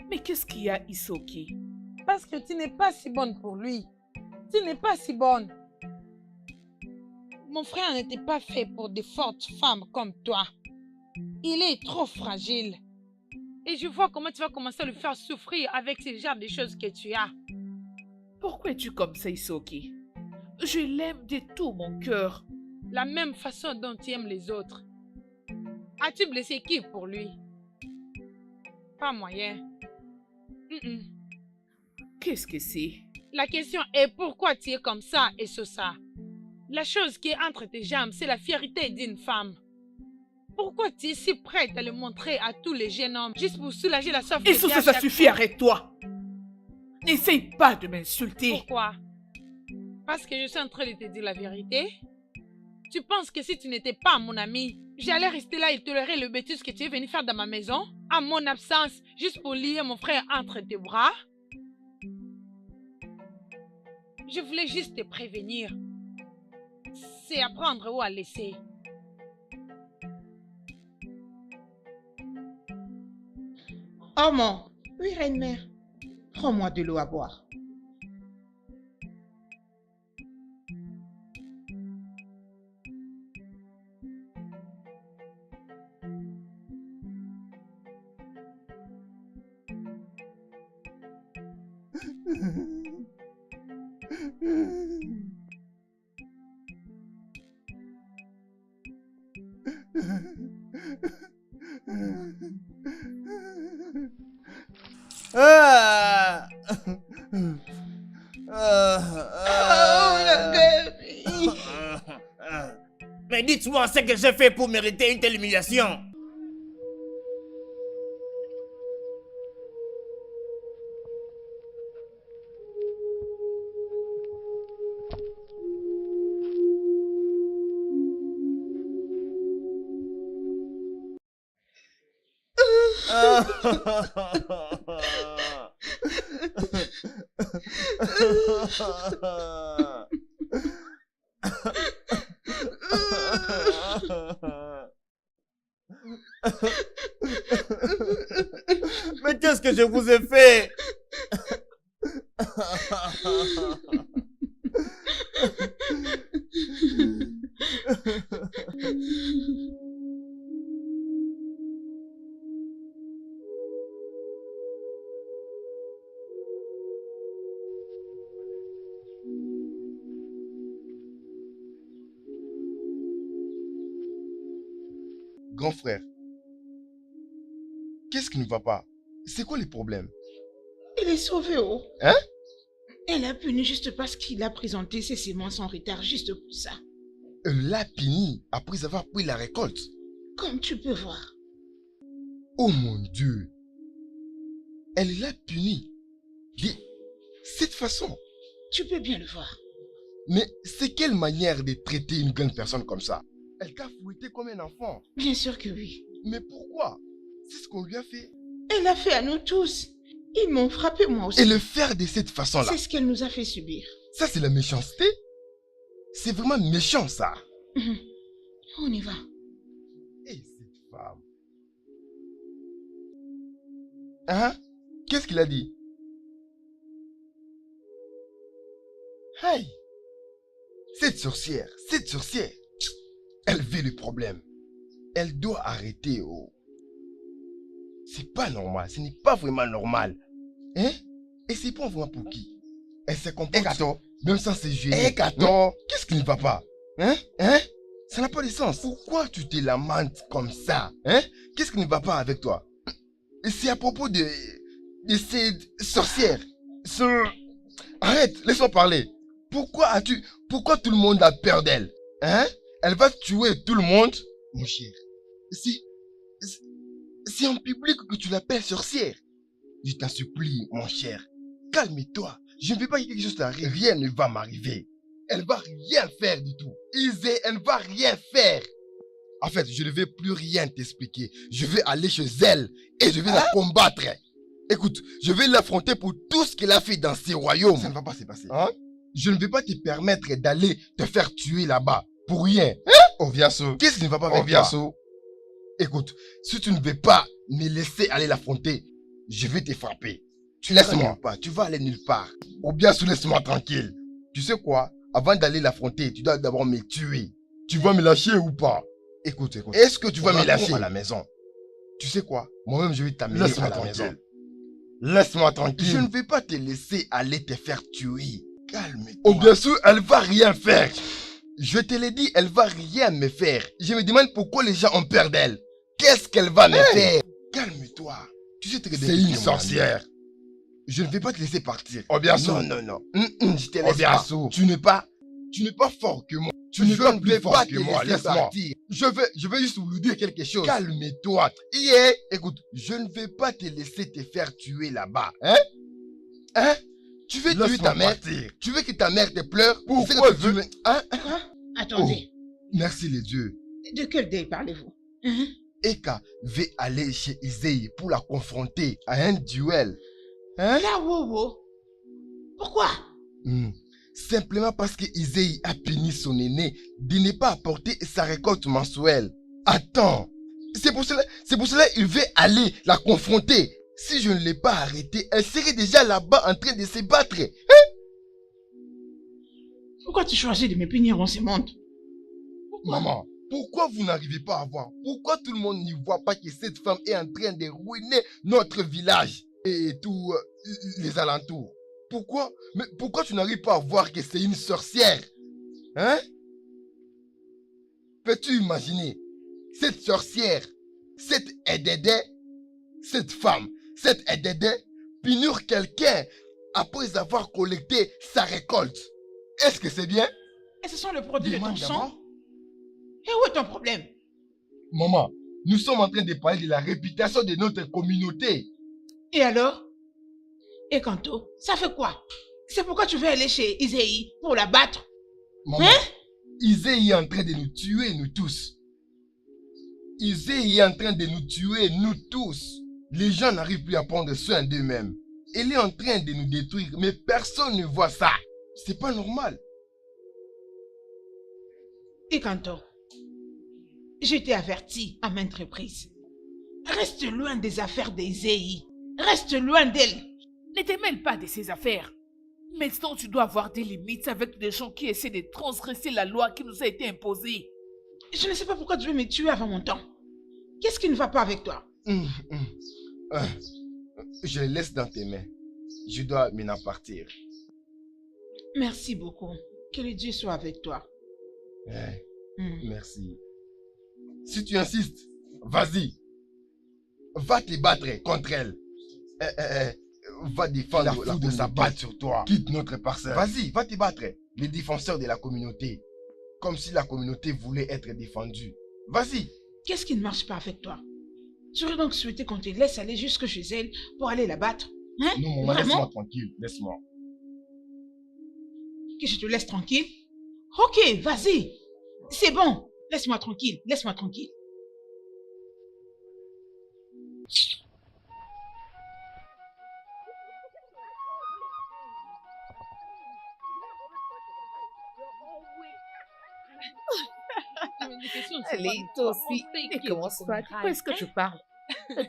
Mais qu'est-ce qu'il y a, Isoki? Parce que tu n'es pas si bonne pour lui. Tu n'es pas si bonne. Mon frère n'était pas fait pour de fortes femmes comme toi. Il est trop fragile. Et je vois comment tu vas commencer à le faire souffrir avec ce genre de choses que tu as. Pourquoi es-tu comme ça, Isoki? Je l'aime de tout mon cœur. La même façon dont tu aimes les autres. As-tu blessé qui pour lui? Pas moyen. Qu'est-ce que c'est? La question est pourquoi tu es comme ça et ça. La chose qui est entre tes jambes, c'est la fierté d'une femme. Pourquoi tu es si prête à le montrer à tous les jeunes hommes juste pour soulager la soif? Et ça suffit, arrête-toi. N'essaye pas de m'insulter. Pourquoi? Parce que je suis en train de te dire la vérité? Tu penses que si tu n'étais pas mon ami, j'allais rester là et tolérer le bêtise que tu es venu faire dans ma maison, à mon absence, juste pour lier mon frère entre tes bras? Je voulais juste te prévenir. C'est à prendre ou à laisser. Oh mon, oui, reine-mère. Prends-moi de l'eau à boire. Mais dites-moi ce que j'ai fait pour mériter une telle humiliation. Mais qu'est-ce que je vous ai fait? Grand frère, qu'est-ce qui ne va pas? C'est quoi les problèmes? Il est sauvé, oh. Hein? Elle a puni juste parce qu'il a présenté ses semences en retard, juste pour ça. Elle l'a puni après avoir pris la récolte. Comme tu peux voir. Oh mon Dieu! Elle l'a puni de cette façon. Tu peux bien le voir. Mais c'est quelle manière de traiter une grande personne comme ça? Elle t'a fouetté comme un enfant. Bien sûr que oui. Mais pourquoi? C'est ce qu'on lui a fait. Elle l'a fait à nous tous. Ils m'ont frappé moi aussi. Et le faire de cette façon-là. C'est ce qu'elle nous a fait subir. Ça, c'est la méchanceté. C'est vraiment méchant, ça. On y va. Et cette femme. Hein? Qu'est-ce qu'il a dit? Aïe! Cette sorcière, elle veut le problème. Elle doit arrêter, oh. C'est pas normal, ce n'est pas vraiment normal. Hein? Et c'est pas vraiment pour qui? Elle se comporte même sans se gêner. Qu'est-ce qui ne va pas? Hein? Ça n'a pas de sens. Pourquoi tu te lamentes comme ça? Hein? Qu'est-ce qui ne va pas avec toi? c'est à propos de ces sorcières. Arrête, laisse-moi parler. Pourquoi tout le monde a peur d'elle? Hein? Elle va tuer tout le monde? Mon cher, c'est en public que tu l'appelles sorcière. Je t'en supplie, mon cher. Calme-toi. Je ne veux pas que quelque chose t'arrive. Rien ne va m'arriver. Elle va rien faire du tout. Isée, elle ne va rien faire. En fait, je ne vais plus rien t'expliquer. Je vais aller chez elle et je vais la combattre. Écoute, je vais l'affronter pour tout ce qu'elle a fait dans ces royaumes. Ça ne va pas se passer. Hein? Je ne vais pas te permettre d'aller te faire tuer là-bas. Pour rien. Hein? Oviasso. Qu'est-ce qui ne va pas avec toi? Écoute, si tu ne veux pas me laisser aller l'affronter, je vais te frapper. Laisse-moi pas, tu vas aller nulle part. Oviasso, laisse-moi tranquille. Tu sais quoi? Avant d'aller l'affronter, tu dois d'abord me tuer. Tu vas me lâcher ou pas? Écoute. Est-ce que tu vas me lâcher à la maison? Tu sais quoi? Moi-même, je vais t'amener à la maison. Laisse-moi tranquille. Je ne vais pas te laisser aller te faire tuer. Calme-toi. Oviasso, elle va rien faire. Je te l'ai dit, elle va rien me faire. Je me demande pourquoi les gens ont peur d'elle. Qu'est-ce qu'elle va me faire? Calme-toi. Tu sais que c'est une sorcière. Je ne vais pas te laisser partir. Oviasso. Non. Je te laisse pas. Tu n'es pas fort que moi. Tu ne vais pas te laisser partir. Je vais juste vous dire quelque chose. Calme-toi. Écoute, je ne vais pas te laisser te faire tuer là-bas. Hein? Tu veux tuer ta mère? Tu veux que ta mère te pleure? Pourquoi tu veux? Quoi? Attendez. Merci les dieux. De quel dé parlez-vous? Eka va aller chez Isée pour la confronter à un duel. La Wowo. Pourquoi? Simplement parce que Isée a puni son aîné de ne pas apporter sa récolte mensuelle. Attends, c'est pour cela qu'il veut aller la confronter. Si je ne l'ai pas arrêtée, elle serait déjà là-bas en train de se battre. Pourquoi tu choisis de me punir en ce monde? Maman, pourquoi vous n'arrivez pas à voir? Pourquoi tout le monde n'y voit pas que cette femme est en train de ruiner notre village et tous les alentours? Pourquoi tu n'arrives pas à voir que c'est une sorcière? Hein? Peux-tu imaginer cette sorcière, cette Edede, cette femme, cette Edede, punir quelqu'un après avoir collecté sa récolte? Est-ce que c'est bien? Et ce sont les produits de ton sang? Et où est ton problème? Maman, nous sommes en train de parler de la réputation de notre communauté. Et alors? Et Kanto, ça fait quoi? C'est pourquoi tu veux aller chez Isée pour la battre? Maman, Isée est en train de nous tuer, nous tous. Isée est en train de nous tuer, nous tous. Les gens n'arrivent plus à prendre soin d'eux-mêmes. Elle est en train de nous détruire, mais personne ne voit ça. C'est pas normal. Et Kanto, je t'ai averti à maintes reprises. Reste loin des affaires d'Isée. Reste loin d'elle. Ne te mêle pas de ces affaires. Maintenant, tu dois avoir des limites avec des gens qui essaient de transgresser la loi qui nous a été imposée. Je ne sais pas pourquoi tu veux me tuer avant mon temps. Qu'est-ce qui ne va pas avec toi? Je le laisse dans tes mains. Je dois maintenant partir. Merci beaucoup. Que le Dieu soit avec toi. Merci. Si tu insistes, vas-y. Va te battre contre elle. Va défendre la foule de s'abattre sur toi. Quitte notre parcelle. Vas-y, va te battre. Les défenseurs de la communauté. Comme si la communauté voulait être défendue. Vas-y. Qu'est-ce qui ne marche pas avec toi? Tu aurais donc souhaité qu'on te laisse aller jusque chez elle pour aller la battre? Hein? Non, maman, laisse-moi tranquille. Laisse-moi. Que je te laisse tranquille? Ok, vas-y. C'est bon. Laisse-moi tranquille. Laisse-moi tranquille. Allez, toi aussi, ne commence pas. De quoi est-ce que tu parles?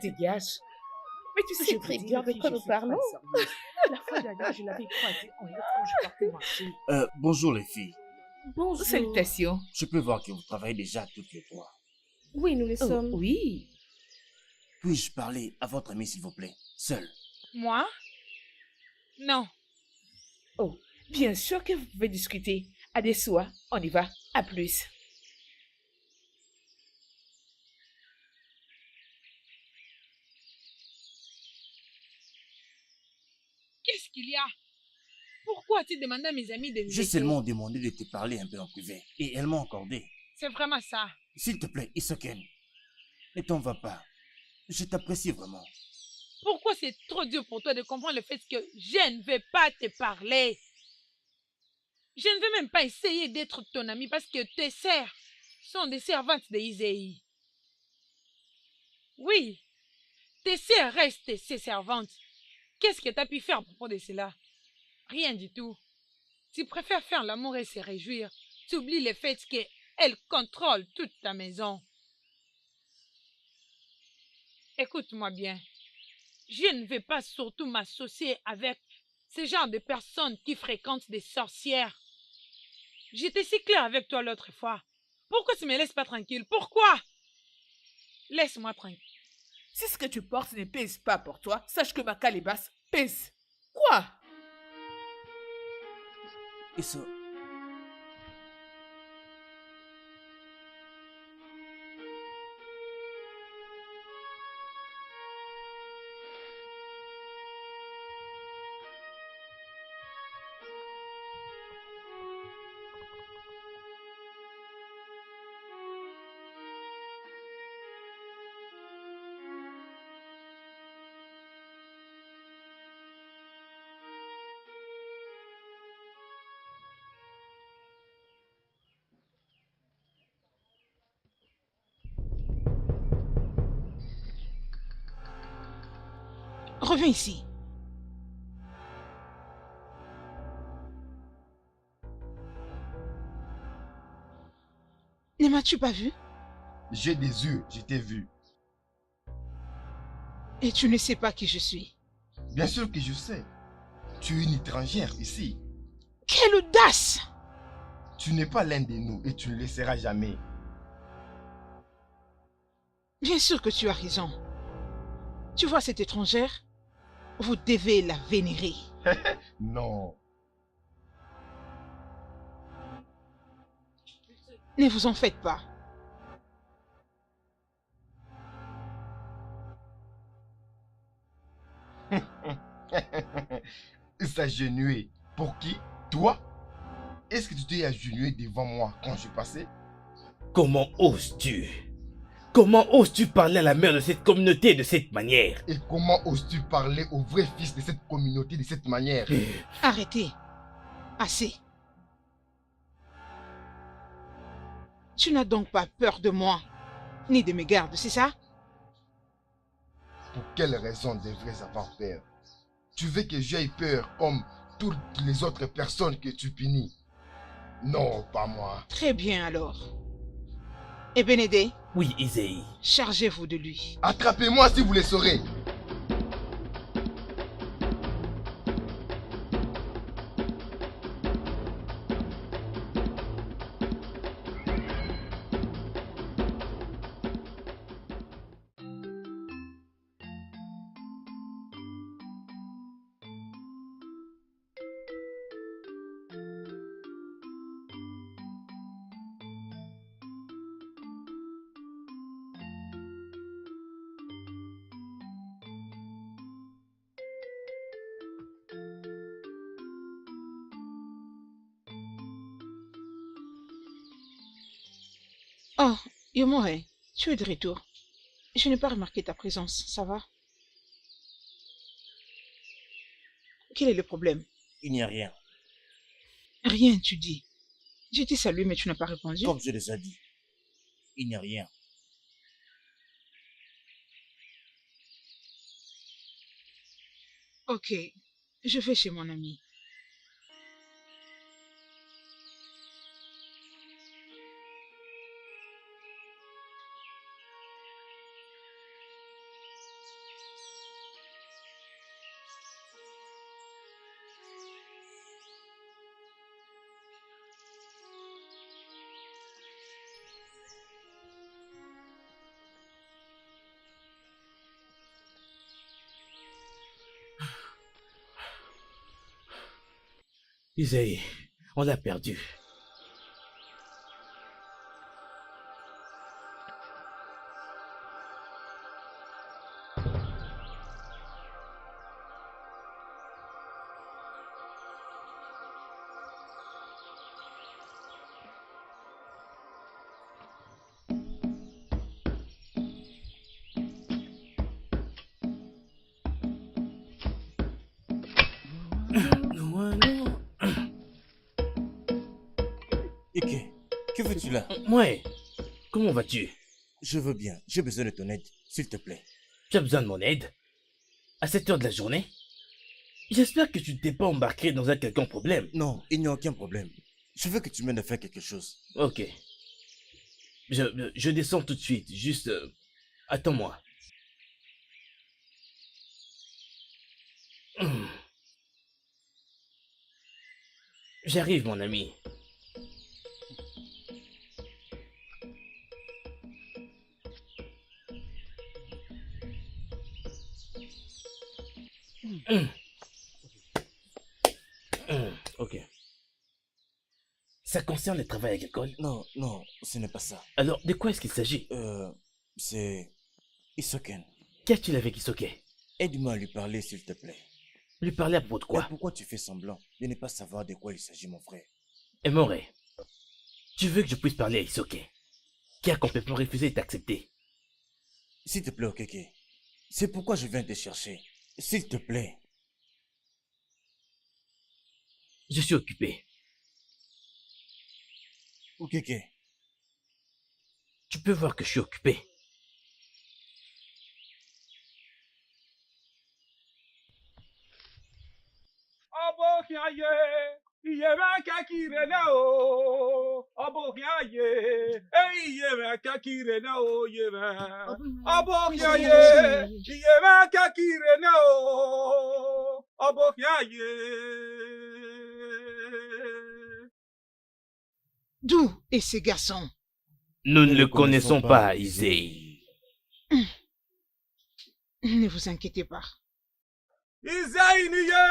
Dégage. Mais tu sais très bien de quoi nous parlons. La fois dernière, je l'avais croisée en lettre quand je partais marcher. Bonjour les filles. Bonjour. Salutations. Je peux voir que vous travaillez déjà toutes les trois. Oui, nous le sommes. Oui. Puis-je parler à votre amie, s'il vous plaît, seule? Moi? Non. Oh, bien sûr que vous pouvez discuter. Adesua, on y va. À plus. Qu'est-ce qu'il y a? Pourquoi as-tu demandé à mes amis de nous J'ai laisser? seulement demandé de te parler un peu en privé. Et elles m'ont accordé. C'est vraiment ça. S'il te plaît, Isoken, ne t'en va pas. Je t'apprécie vraiment. Pourquoi c'est trop dur pour toi de comprendre le fait que je ne vais pas te parler? Je ne vais même pas essayer d'être ton ami parce que tes sœurs sont des servantes de Izei. Oui, tes sœurs restent ses servantes. Qu'est-ce que tu as pu faire à propos de cela? Rien du tout. Tu préfères faire l'amour et se réjouir. Tu oublies le fait qu'elles contrôlent toute ta maison. Écoute-moi bien. Je ne vais pas surtout m'associer avec ce genre de personnes qui fréquentent des sorcières. J'étais si clair avec toi l'autre fois. Pourquoi tu ne me laisses pas tranquille? Pourquoi? Laisse-moi tranquille. Si ce que tu portes ne pèse pas pour toi, sache que ma calebasse pèse. Quoi? Isso. Reviens ici. Ne m'as-tu pas vu? J'ai des yeux, je t'ai vu. Et tu ne sais pas qui je suis. Bien sûr que je sais. Tu es une étrangère ici. Quelle audace! Tu n'es pas l'un de nous et tu ne le seras jamais. Bien sûr que tu as raison. Tu vois cette étrangère? Vous devez la vénérer. Non. Ne vous en faites pas. S'agenouiller. Pour qui? Toi? Est-ce que tu t'es agenouillé devant moi quand je passais? Comment oses-tu? Comment oses-tu parler à la mère de cette communauté de cette manière? Et comment oses-tu parler au vrai fils de cette communauté de cette manière? Arrêtez. Assez. Tu n'as donc pas peur de moi, ni de mes gardes, c'est ça? Pour quelle raison devrais-je avoir peur? Tu veux que j'aie peur comme toutes les autres personnes que tu punis? Non, pas moi. Très bien alors. Et Bénédé? Oui, Izei. Chargez-vous de lui. Attrapez-moi si vous le saurez. Oh, Yomore, tu es de retour. Je n'ai pas remarqué ta présence, ça va? Quel est le problème? Il n'y a rien. Rien, tu dis. Je t'ai salué, mais tu n'as pas répondu. Comme je les ai dit, il n'y a rien. Ok, je vais chez mon ami. Izei, on l'a perdu. Ike, que veux-tu là? Ouais, comment vas-tu? Je veux bien, j'ai besoin de ton aide, s'il te plaît. Tu as besoin de mon aide? À cette heure de la journée? J'espère que tu ne t'es pas embarqué dans un quelconque problème. Non, il n'y a aucun problème. Je veux que tu m'aides à faire quelque chose. Ok. Je descends tout de suite, juste... attends-moi. J'arrive, mon ami. Ok. Ça concerne le travail agricole? Non, non, ce n'est pas ça. Alors, de quoi est-ce qu'il s'agit? C'est... Isoken. Qu'as-tu avec Isoken? Aide-moi à lui parler, s'il te plaît. Lui parler à propos de quoi? Mais pourquoi tu fais semblant de ne pas savoir de quoi il s'agit, mon frère? Emore, tu veux que je puisse parler à Isoken, qui a complètement refusé de t'accepter? S'il te plaît, Okeke. C'est pourquoi je viens te chercher. S'il te plaît. Je suis occupé. Okeke. Tu peux voir que je suis occupé. D'où est ce garçon? Nous ne le connaissons pas, Izei. Ne vous inquiétez pas. Izei niye,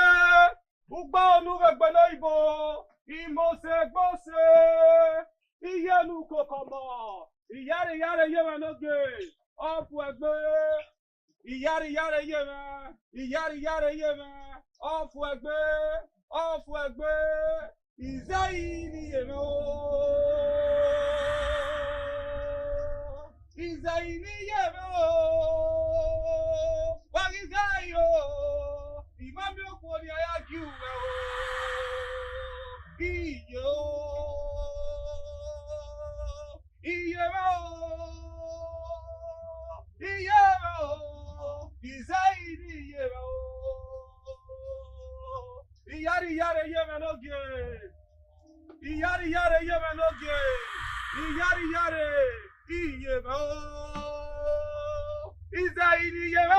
ugba onugbegbele ibo, imose gbose, iye nu kokomo, iyare yare yeme noge, ofu egbe, iyare yare yeme, ofu egbe, Izei niye no, Izei niye no, wagizayo. Imami okoni ayagi uwe o. Iyo. Iye o. Iye o. Izai ni iye o. Iyari yare yeme noge. Iyari yare yeme noge. Iyari yare iye o. Izai ni iye o.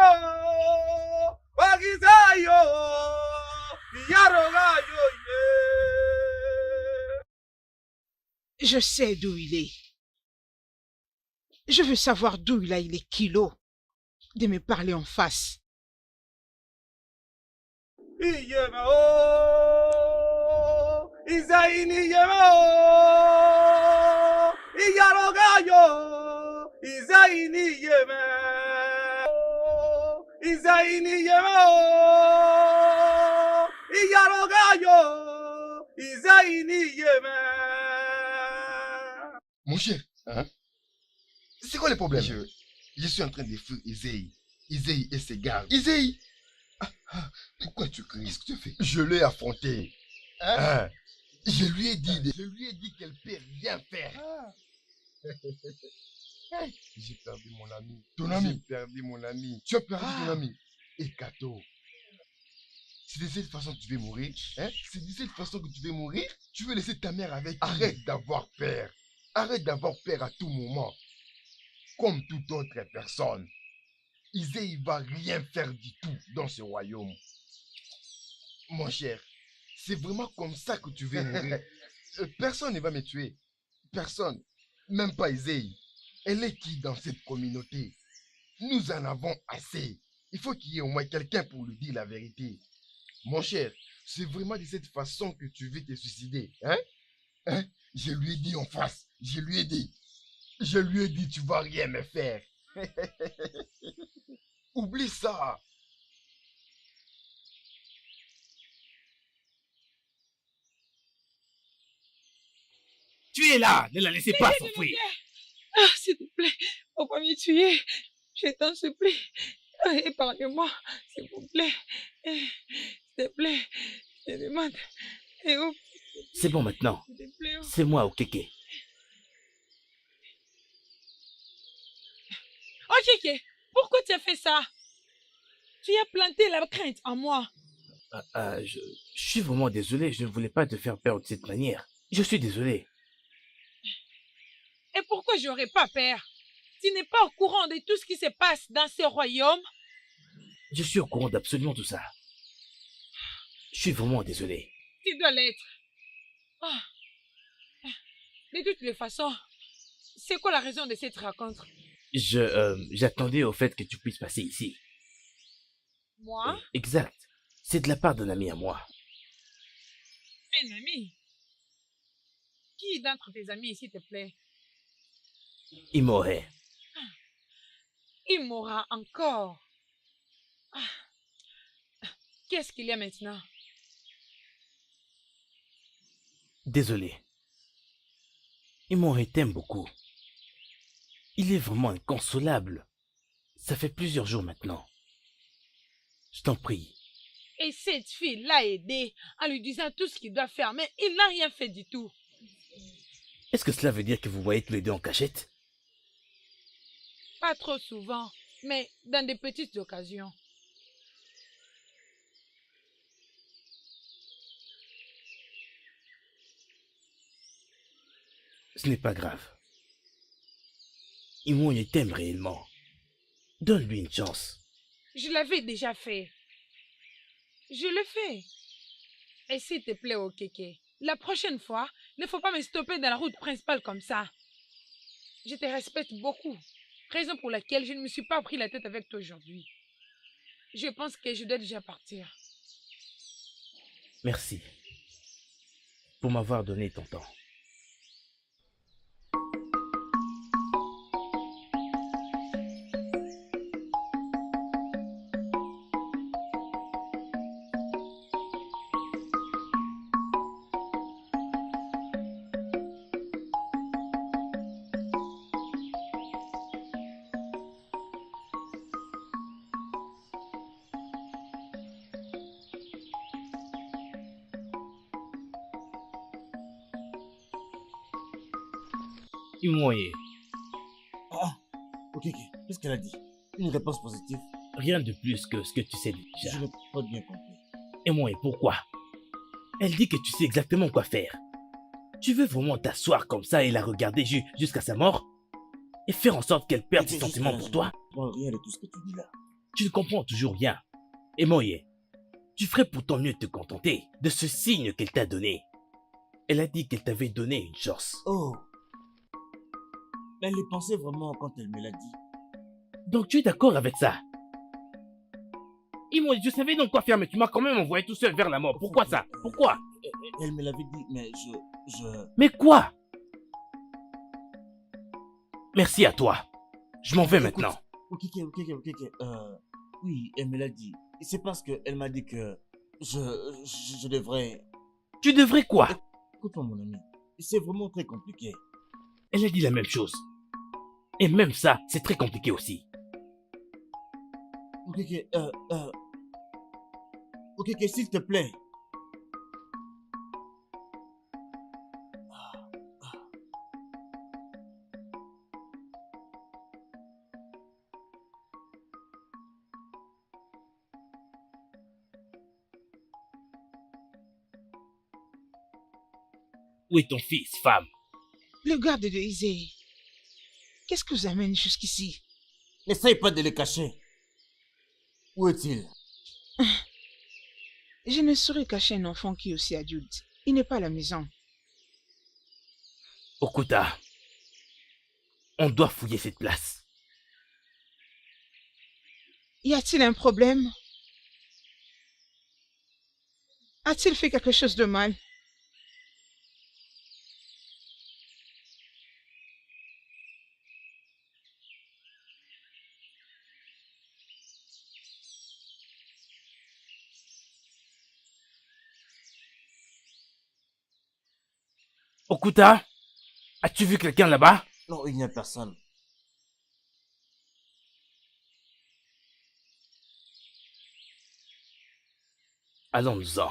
Wagizayo, yarogayo ye. Je sais d'où il est. Je veux savoir d'où il a eu les kilos de me parler en face. Iyema o, Izaini yema o, Iyarogayo, Izaini yema. Izaini yema o, Iyarogayo, Izaini yema. Mon cher, hein? C'est quoi le problème? Je suis en train de fuir Izei. Izei et ses gardes. Izei! Pourquoi tu cries? Qu'est-ce que tu fais? Je l'ai affronté. Hein? Je lui ai dit qu'elle peut rien faire. J'ai perdu mon ami. Ton ami? J'ai perdu mon ami. Tu as perdu ton ami? Et Kato, c'est de cette façon que tu veux mourir? Hein? C'est de cette façon que tu veux mourir? Tu veux laisser ta mère avec? Arrête d'avoir peur. Arrête d'avoir peur à tout moment. Comme toute autre personne. Izei va rien faire du tout dans ce royaume. Mon cher, c'est vraiment comme ça que tu veux mourir. Personne ne va me tuer. Personne. Même pas Izei. Elle est qui dans cette communauté? Nous en avons assez. Il faut qu'il y ait au moins quelqu'un pour lui dire la vérité. Mon cher, c'est vraiment de cette façon que tu veux te suicider. Hein? Hein? Je lui ai dit en face. Je lui ai dit, tu vas rien me faire. Oublie ça. Tu es là, ne la laissez pas s'enfuir. Ah, s'il te plaît, faut pas me tuer. Je t'en supplie. Épargne-moi, s'il vous plaît. S'il te plaît, Je demande. Et où? C'est bon maintenant. C'est moi, Okeke. Okeke, pourquoi tu as fait ça? Tu as planté la crainte en moi. Je suis vraiment désolé. Je ne voulais pas te faire peur de cette manière. Je suis désolé. Et pourquoi j'aurais pas peur? Tu n'es pas au courant de tout ce qui se passe dans ce royaume? Je suis au courant d'absolument tout ça. Je suis vraiment désolé. Tu dois l'être. Ah. De toutes les façons, c'est quoi la raison de cette rencontre? J'attendais au fait que tu puisses passer ici. Moi? Exact. C'est de la part d'un ami à moi. Un ami? Qui d'entre tes amis, s'il te plaît? Imohe. Il m'aura encore. Qu'est-ce qu'il y a maintenant? Désolé. Imohe t'aime beaucoup. Il est vraiment inconsolable. Ça fait plusieurs jours maintenant. Je t'en prie. Et cette fille l'a aidé en lui disant tout ce qu'il doit faire, mais il n'a rien fait du tout. Est-ce que cela veut dire que vous voyez tous les deux en cachette? Pas trop souvent, mais dans des petites occasions. Ce n'est pas grave. Imohe t'aime réellement. Donne-lui une chance. Je l'avais déjà fait. Je le fais. Et s'il te plaît, Okeke, la prochaine fois, ne faut pas me stopper dans la route principale comme ça. Je te respecte beaucoup. Raison pour laquelle je ne me suis pas pris la tête avec toi aujourd'hui. Je pense que je dois déjà partir. Merci pour m'avoir donné ton temps. Imohe. Ok, qu'est-ce qu'elle a dit? Une réponse positive? Rien de plus que ce que tu sais déjà. Je n'ai pas bien compris. Imohe, pourquoi? Elle dit que tu sais exactement quoi faire. Tu veux vraiment t'asseoir comme ça et la regarder jusqu'à sa mort? Et faire en sorte qu'elle perde ses sentiments pour toi? Rien de tout ce que tu dis là. Tu ne comprends toujours rien. Imohe, tu ferais pourtant mieux de te contenter de ce signe qu'elle t'a donné. Elle a dit qu'elle t'avait donné une chance. Oh. Elle y pensait vraiment quand elle me l'a dit. Donc tu es d'accord avec ça? Imohe, je savais donc quoi faire, mais tu m'as quand même envoyé tout seul vers la mort. Pourquoi ça? Pourquoi? Elle me l'avait dit, mais Mais quoi? Merci à toi. Je m'en vais maintenant. Ok. Oui, elle me l'a dit. C'est parce qu'elle m'a dit que je devrais... Tu devrais quoi? Écoute-moi, mon ami. C'est vraiment très compliqué. Elle a dit la même chose. Et même ça, c'est très compliqué aussi. Ok, s'il te plaît. Où est ton fils, femme? Le garde de Isée. Qu'est-ce que vous amène jusqu'ici? N'essaye pas de le cacher. Où est-il? Je ne saurais cacher un enfant qui est aussi adulte. Il n'est pas à la maison. Okuta, on doit fouiller cette place. Y a-t-il un problème? A-t-il fait quelque chose de mal? Okuta, as-tu vu quelqu'un là-bas? Non, il n'y a personne. Allons-nous-en.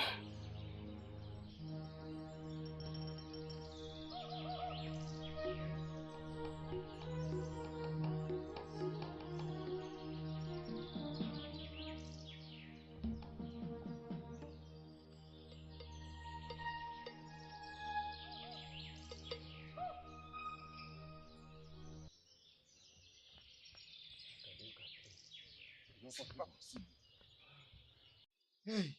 Non, c'est pas possible. Hey,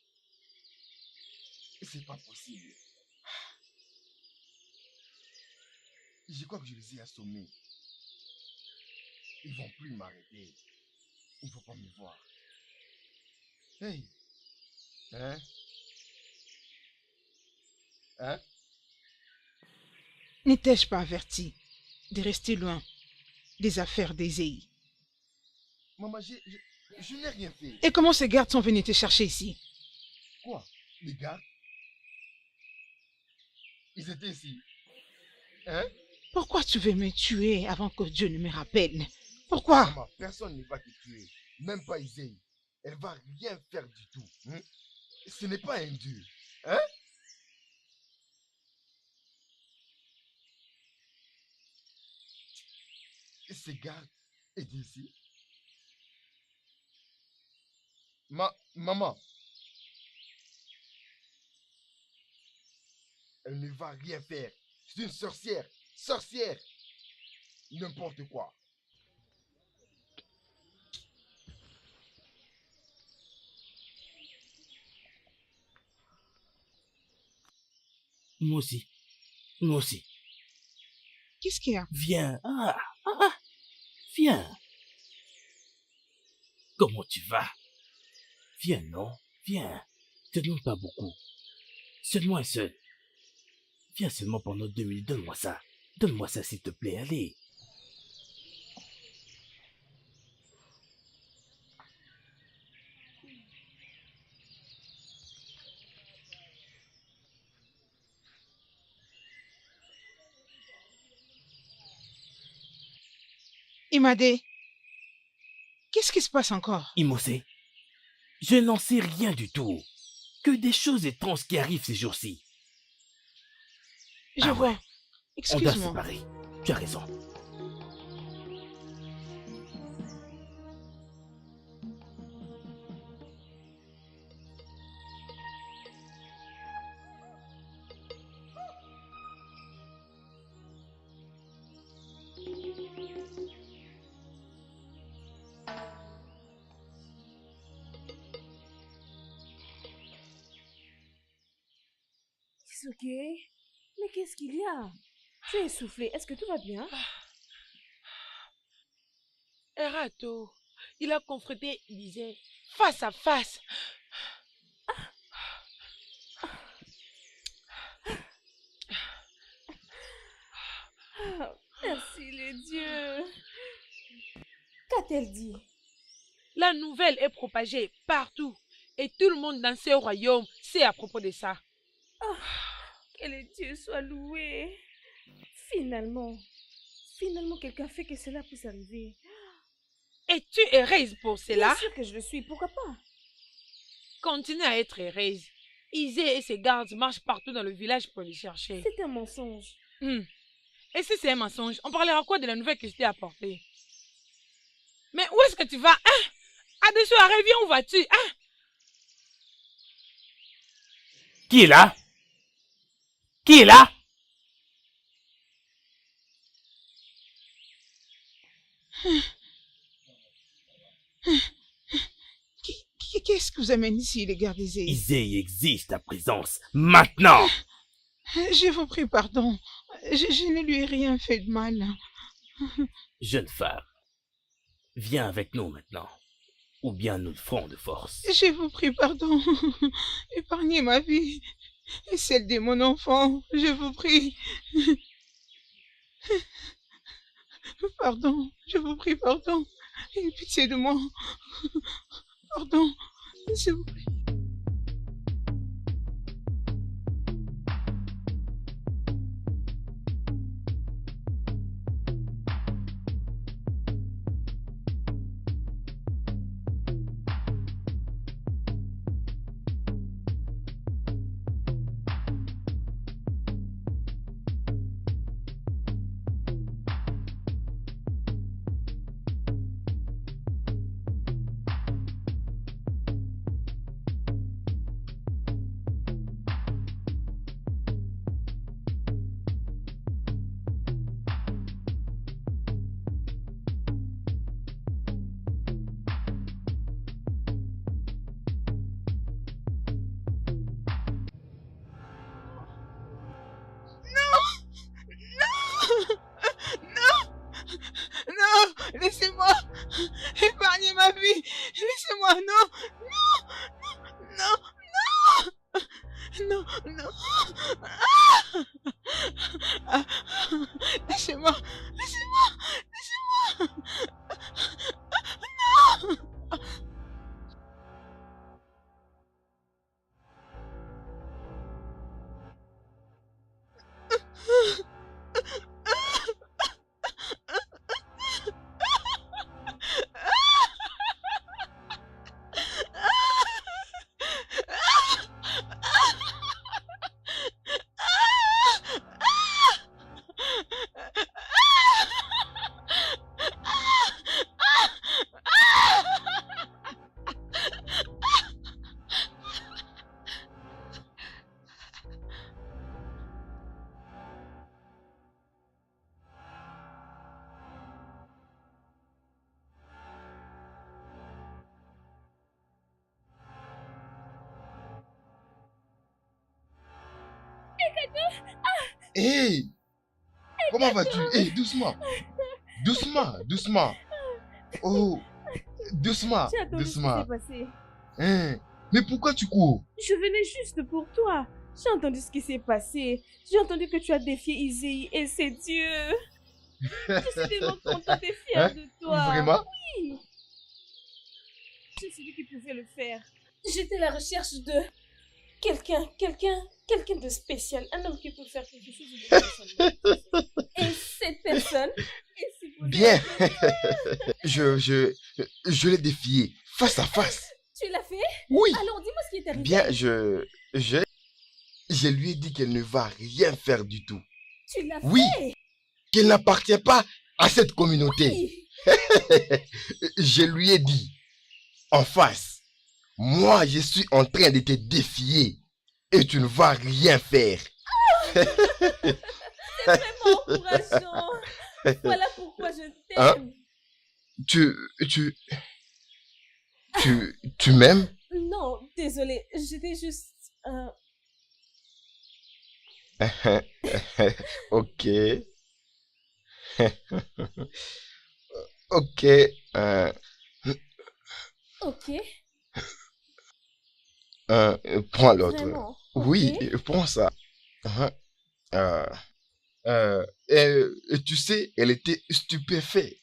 c'est pas possible. Je crois que je les ai assommés. Ils vont plus m'arrêter. Il ne faut pas me voir. Hey. Hein? Hein? N'étais-je pas averti de rester loin des affaires d'Ésaïe? Maman, je n'ai rien fait. Et comment ces gardes sont venus te chercher ici? Quoi? Les gardes? Ils étaient ici. Hein? Pourquoi tu veux me tuer avant que Dieu ne me rappelle? Pourquoi? Maman, personne ne va te tuer. Même pas Isaïe. Elle va rien faire du tout. Hein? Ce n'est pas un dieu. Hein? Ces gardes étaient ici. Maman. Elle ne va rien faire. C'est une sorcière. Sorcière. N'importe quoi. Moi aussi. Moi aussi. Qu'est-ce qu'il y a? Viens. Viens. Comment tu vas? Viens, non? Viens. Te demande pas beaucoup. Seulement un seul. Viens seulement pendant 2 minutes. Donne-moi ça. Donne-moi ça, s'il te plaît. Allez. Imade, qu'est-ce qui se passe encore? Imosé, je n'en sais rien du tout. Que des choses étranges qui arrivent ces jours-ci. Je vois. Ouais. On doit Excuse-moi. séparer. Tu as raison. Ok. Mais qu'est-ce qu'il y a? Tu es essoufflé. Est-ce que tout va bien? Erato, il a confronté Lisée face à face. Merci les dieux. Qu'a-t-elle dit? La nouvelle est propagée partout et tout le monde dans ce royaume sait à propos de ça. Que les dieux soient loués. Finalement quelqu'un fait que cela puisse arriver. Et tu es heureuse pour cela? Bien sûr que je le suis, pourquoi pas? Continue à être heureuse. Isée et ses gardes marchent partout dans le village pour les chercher. C'est un mensonge. Et si c'est un mensonge, on parlera quoi de la nouvelle que je t'ai apportée? Mais où est-ce que tu vas? Hein? Adessu, reviens, où vas-tu? Hein? Qui est là? Qui est là? Qu'est-ce que vous amène ici, les gardes d'Ésaïe? Isée existe ta présence. Maintenant! Je vous prie pardon. Je ne lui ai rien fait de mal. Jeune femme, viens avec nous maintenant. Ou bien nous le ferons de force. Je vous prie pardon. Épargnez ma vie et celle de mon enfant. Je vous prie. Pardon. Je vous prie pardon. Ayez pitié de moi. Pardon. S'il vous plaît. Non, non. Ah, laissez-moi, laissez-moi, laissez-moi. Non. Hé, comment vas-tu? Hé, doucement. Doucement, doucement. Oh, doucement, J'ai attendu doucement. ce qui s'est passé. Hein, mais pourquoi tu cours? Je venais juste pour toi. J'ai entendu ce qui s'est passé. J'ai entendu que tu as défié Izzy et c'est Dieu. Je suis tellement contente et fière Hein? de toi. Vraiment? Oui. C'est celui qui pouvait le faire. J'étais à la recherche de quelqu'un de spécial. Un homme qui peut faire quelque chose de spécial. Et cette personne est supposée... Bien. Je l'ai défié face à face. Tu l'as fait? Oui. Alors dis-moi ce qui est arrivé. Bien, je lui ai dit qu'elle ne va rien faire du tout. Tu l'as Oui. fait? Qu'elle n'appartient pas à cette communauté. Oui. Je lui ai dit, en face, moi je suis en train de te défier et tu ne vas rien faire. C'est vraiment encourageant. Voilà pourquoi je t'aime. Hein? Tu m'aimes? Non, désolé, j'étais juste... Ok. Ok. Ok. Prends l'autre. Vraiment? Oui, Ok. prends ça. Hein. Et tu sais, elle était stupéfaite.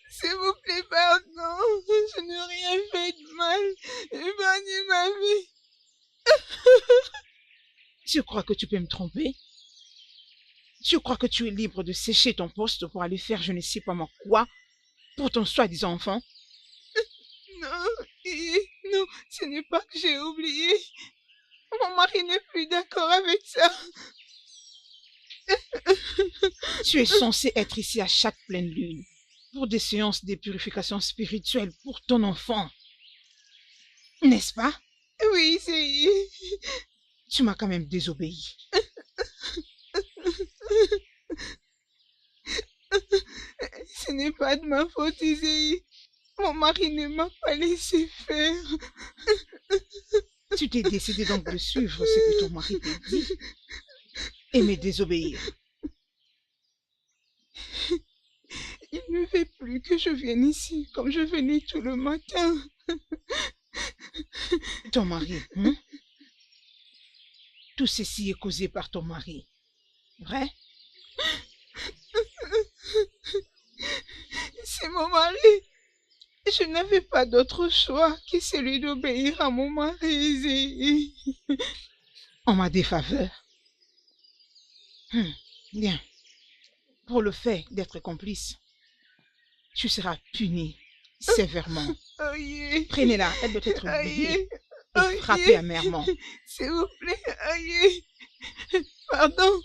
S'il vous plaît, pardon. Je n'ai rien fait de mal. Épargnez ma vie. Tu crois que tu peux me tromper? Tu crois que tu es libre de sécher ton poste pour aller faire je ne sais pas moi quoi pour ton soi-disant enfant? Non, non, ce n'est pas que j'ai oublié. Mon mari n'est plus d'accord avec ça. Tu es censé être ici à chaque pleine lune pour des séances de purification spirituelle pour ton enfant. N'est-ce pas? Oui, c'est... Tu m'as quand même désobéi. Ce n'est pas de ma faute, Izzy. Mon mari ne m'a pas laissé faire. Tu t'es décidé donc de suivre ce que ton mari t'a dit et me désobéir. Il ne fait plus que je vienne ici comme je venais tout le matin. Ton mari, hein? Tout ceci est causé par ton mari. Vrai? C'est mon mari. Je n'avais pas d'autre choix que celui d'obéir à mon mari. En ma défaveur. Bien. Pour le fait d'être complice, tu seras puni sévèrement. Prenez-la, elle doit être bénie et frappée amèrement. S'il vous plaît, pardon.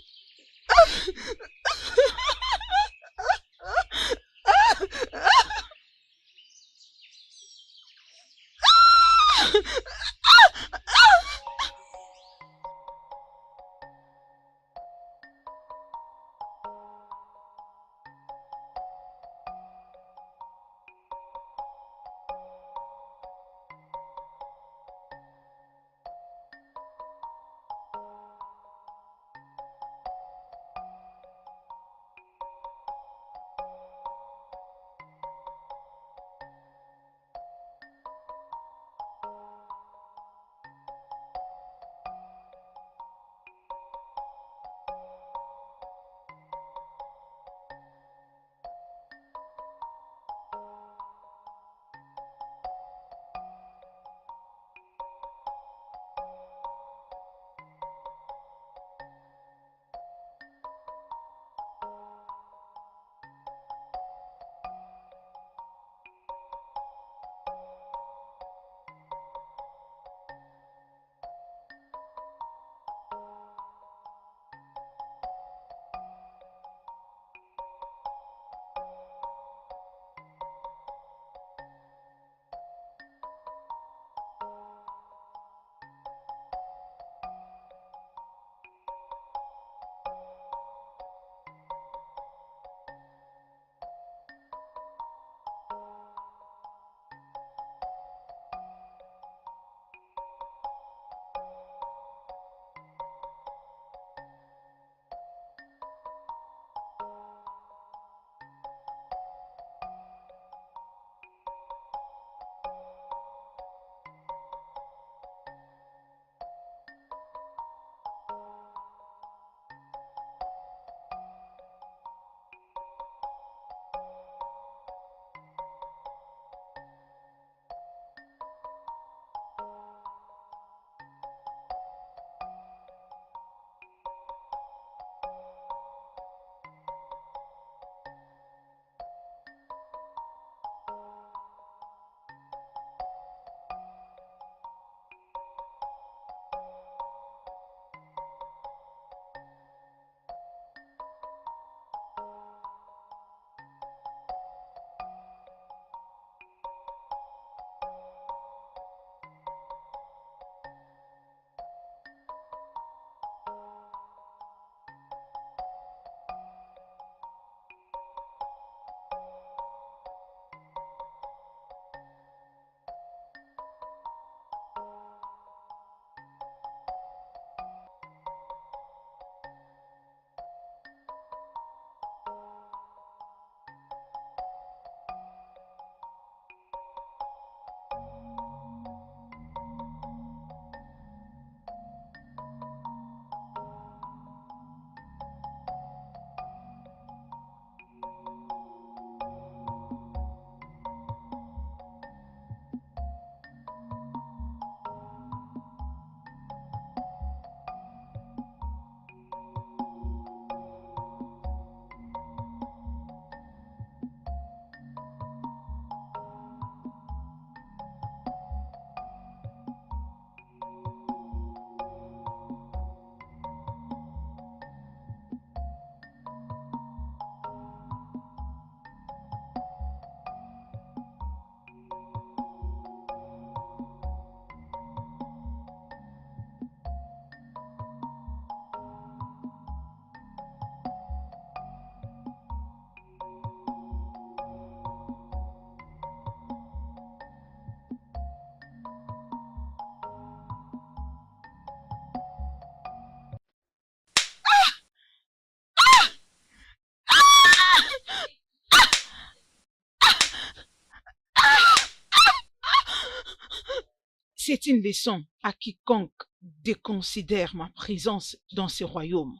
C'est une leçon à quiconque déconsidère ma présence dans ce royaume.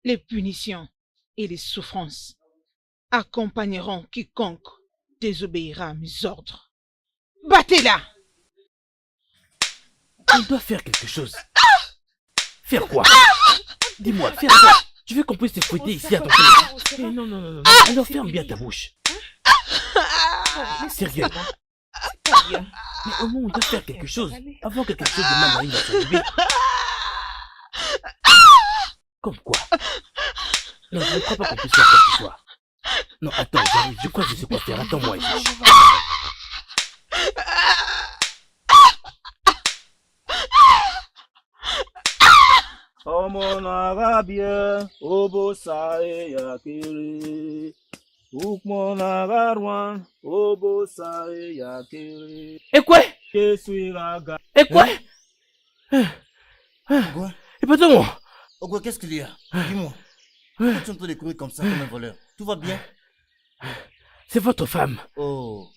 Les punitions et les souffrances accompagneront quiconque désobéira à mes ordres. Battez-la! On doit faire quelque chose. Faire quoi? Dis-moi, faire quoi? Tu veux qu'on puisse te fouetter ici à ton tour? Eh non, non, non, non. Alors ferme bien ta bouche. Sérieux. Mais au moins on doit faire quelque chose avant que quelque chose de mal arrive à son bébé. Comme quoi? Non, je ne crois pas qu'on puisse faire quoi que ce soit. Non, attends, j'arrive, je crois que je sais quoi faire. Attends-moi ici. Et quoi? Et quoi? Et pas de moi. Ogwe, qu'est-ce qu'il y a? Dis-moi. Pourquoi tu es en train de courir comme ça comme un voleur? Tout va bien? C'est votre femme. Oh,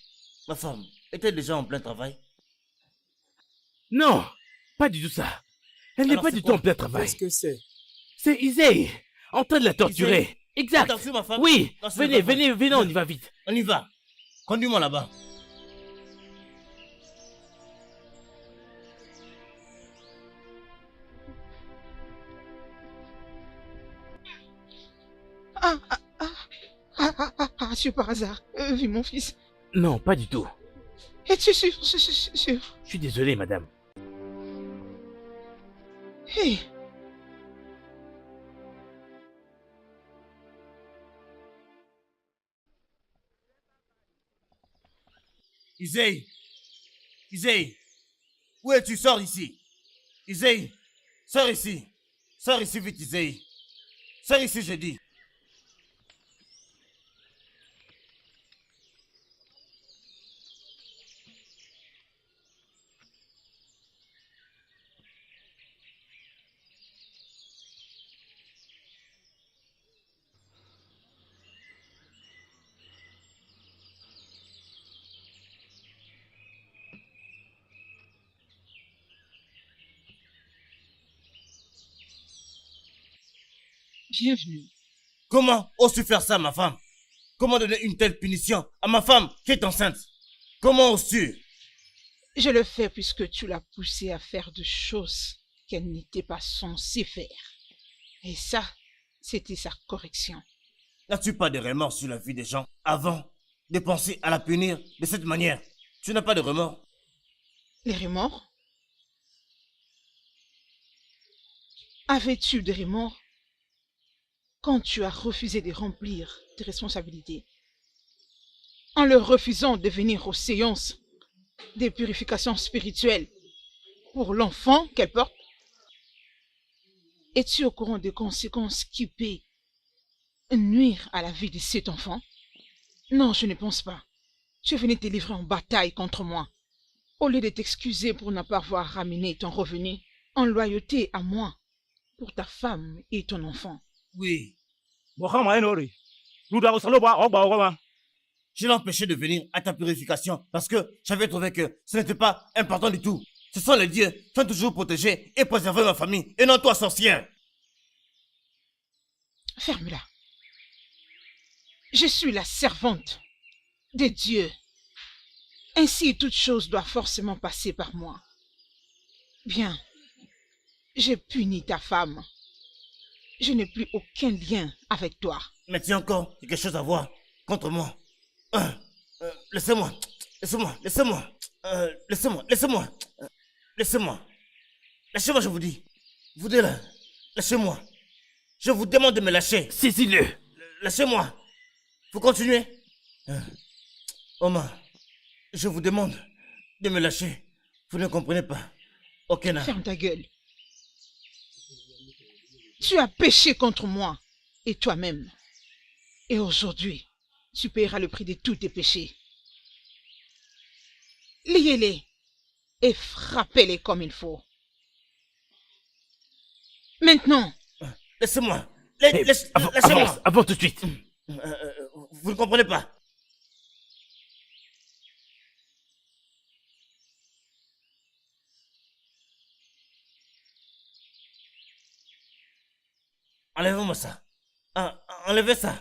ma femme était déjà en plein travail? Non, pas du tout ça. Elle n'est pas du tout en plein travail. Qu'est-ce que c'est? C'est Isei, en train de la torturer. Isei? Exact. Torture ma femme? Oui, Non, ce venez, n'est pas venez, vrai. venez, on y va vite. On y va. Conduis-moi là-bas. As-tu par hasard vu mon fils? Non, pas du tout. Es-tu sûr? Je suis désolé, madame. Hey. Isei! Isei! Où es-tu? Sors ici! Isei! Sors ici! Sors ici vite, Isei! Sors ici, je dis! Bienvenue. Comment oses-tu faire ça à ma femme? Comment donner une telle punition à ma femme qui est enceinte? Comment oses-tu? Je le fais puisque tu l'as poussée à faire de choses qu'elle n'était pas censée faire. Et ça, c'était sa correction. N'as-tu pas de remords sur la vie des gens avant de penser à la punir de cette manière? Tu n'as pas de remords? Les remords? Avais-tu des remords quand tu as refusé de remplir tes responsabilités? En leur refusant de venir aux séances des purifications spirituelles pour l'enfant qu'elle porte? Es-tu au courant des conséquences qui peuvent nuire à la vie de cet enfant? Non, je ne pense pas. Tu es venu te livrer en bataille contre moi. Au lieu de t'excuser pour ne pas avoir ramené ton revenu en loyauté à moi, pour ta femme et ton enfant. Oui. Je l'ai empêché de venir à ta purification parce que j'avais trouvé que ce n'était pas important du tout. Ce sont les dieux qui ont toujours protégé et préservé ma famille et non toi, sorcière. Ferme-la. Je suis la servante des dieux. Ainsi, toute chose doit forcément passer par moi. Bien. J'ai puni ta femme. Je n'ai plus aucun lien avec toi. Mais tu as encore quelque chose à voir contre moi. Laissez-moi. Laissez-moi. Laissez-moi. Laissez-moi. Laissez-moi. Laissez-moi. Lâchez-moi, je vous dis. Vous deux là. Lâchez-moi. Je vous demande de me lâcher. Saisis-le. Lâchez-moi. Vous continuez. Omar, je vous demande de me lâcher. Vous ne comprenez pas. Okena. Ferme ta gueule. Tu as péché contre moi et toi-même. Et aujourd'hui, tu paieras le prix de tous tes péchés. Liez-les et frappez-les comme il faut. Maintenant. Laissez-moi. Laissez-moi. Avant tout de suite. Vous ne comprenez pas. Enlevez-moi ça. Enlevez ça.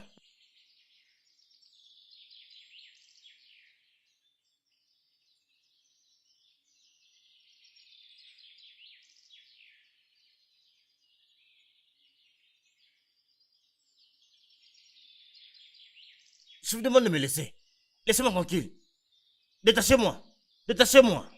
Je vous demande de me laisser. Laissez-moi tranquille. Détachez-moi. Détachez-moi.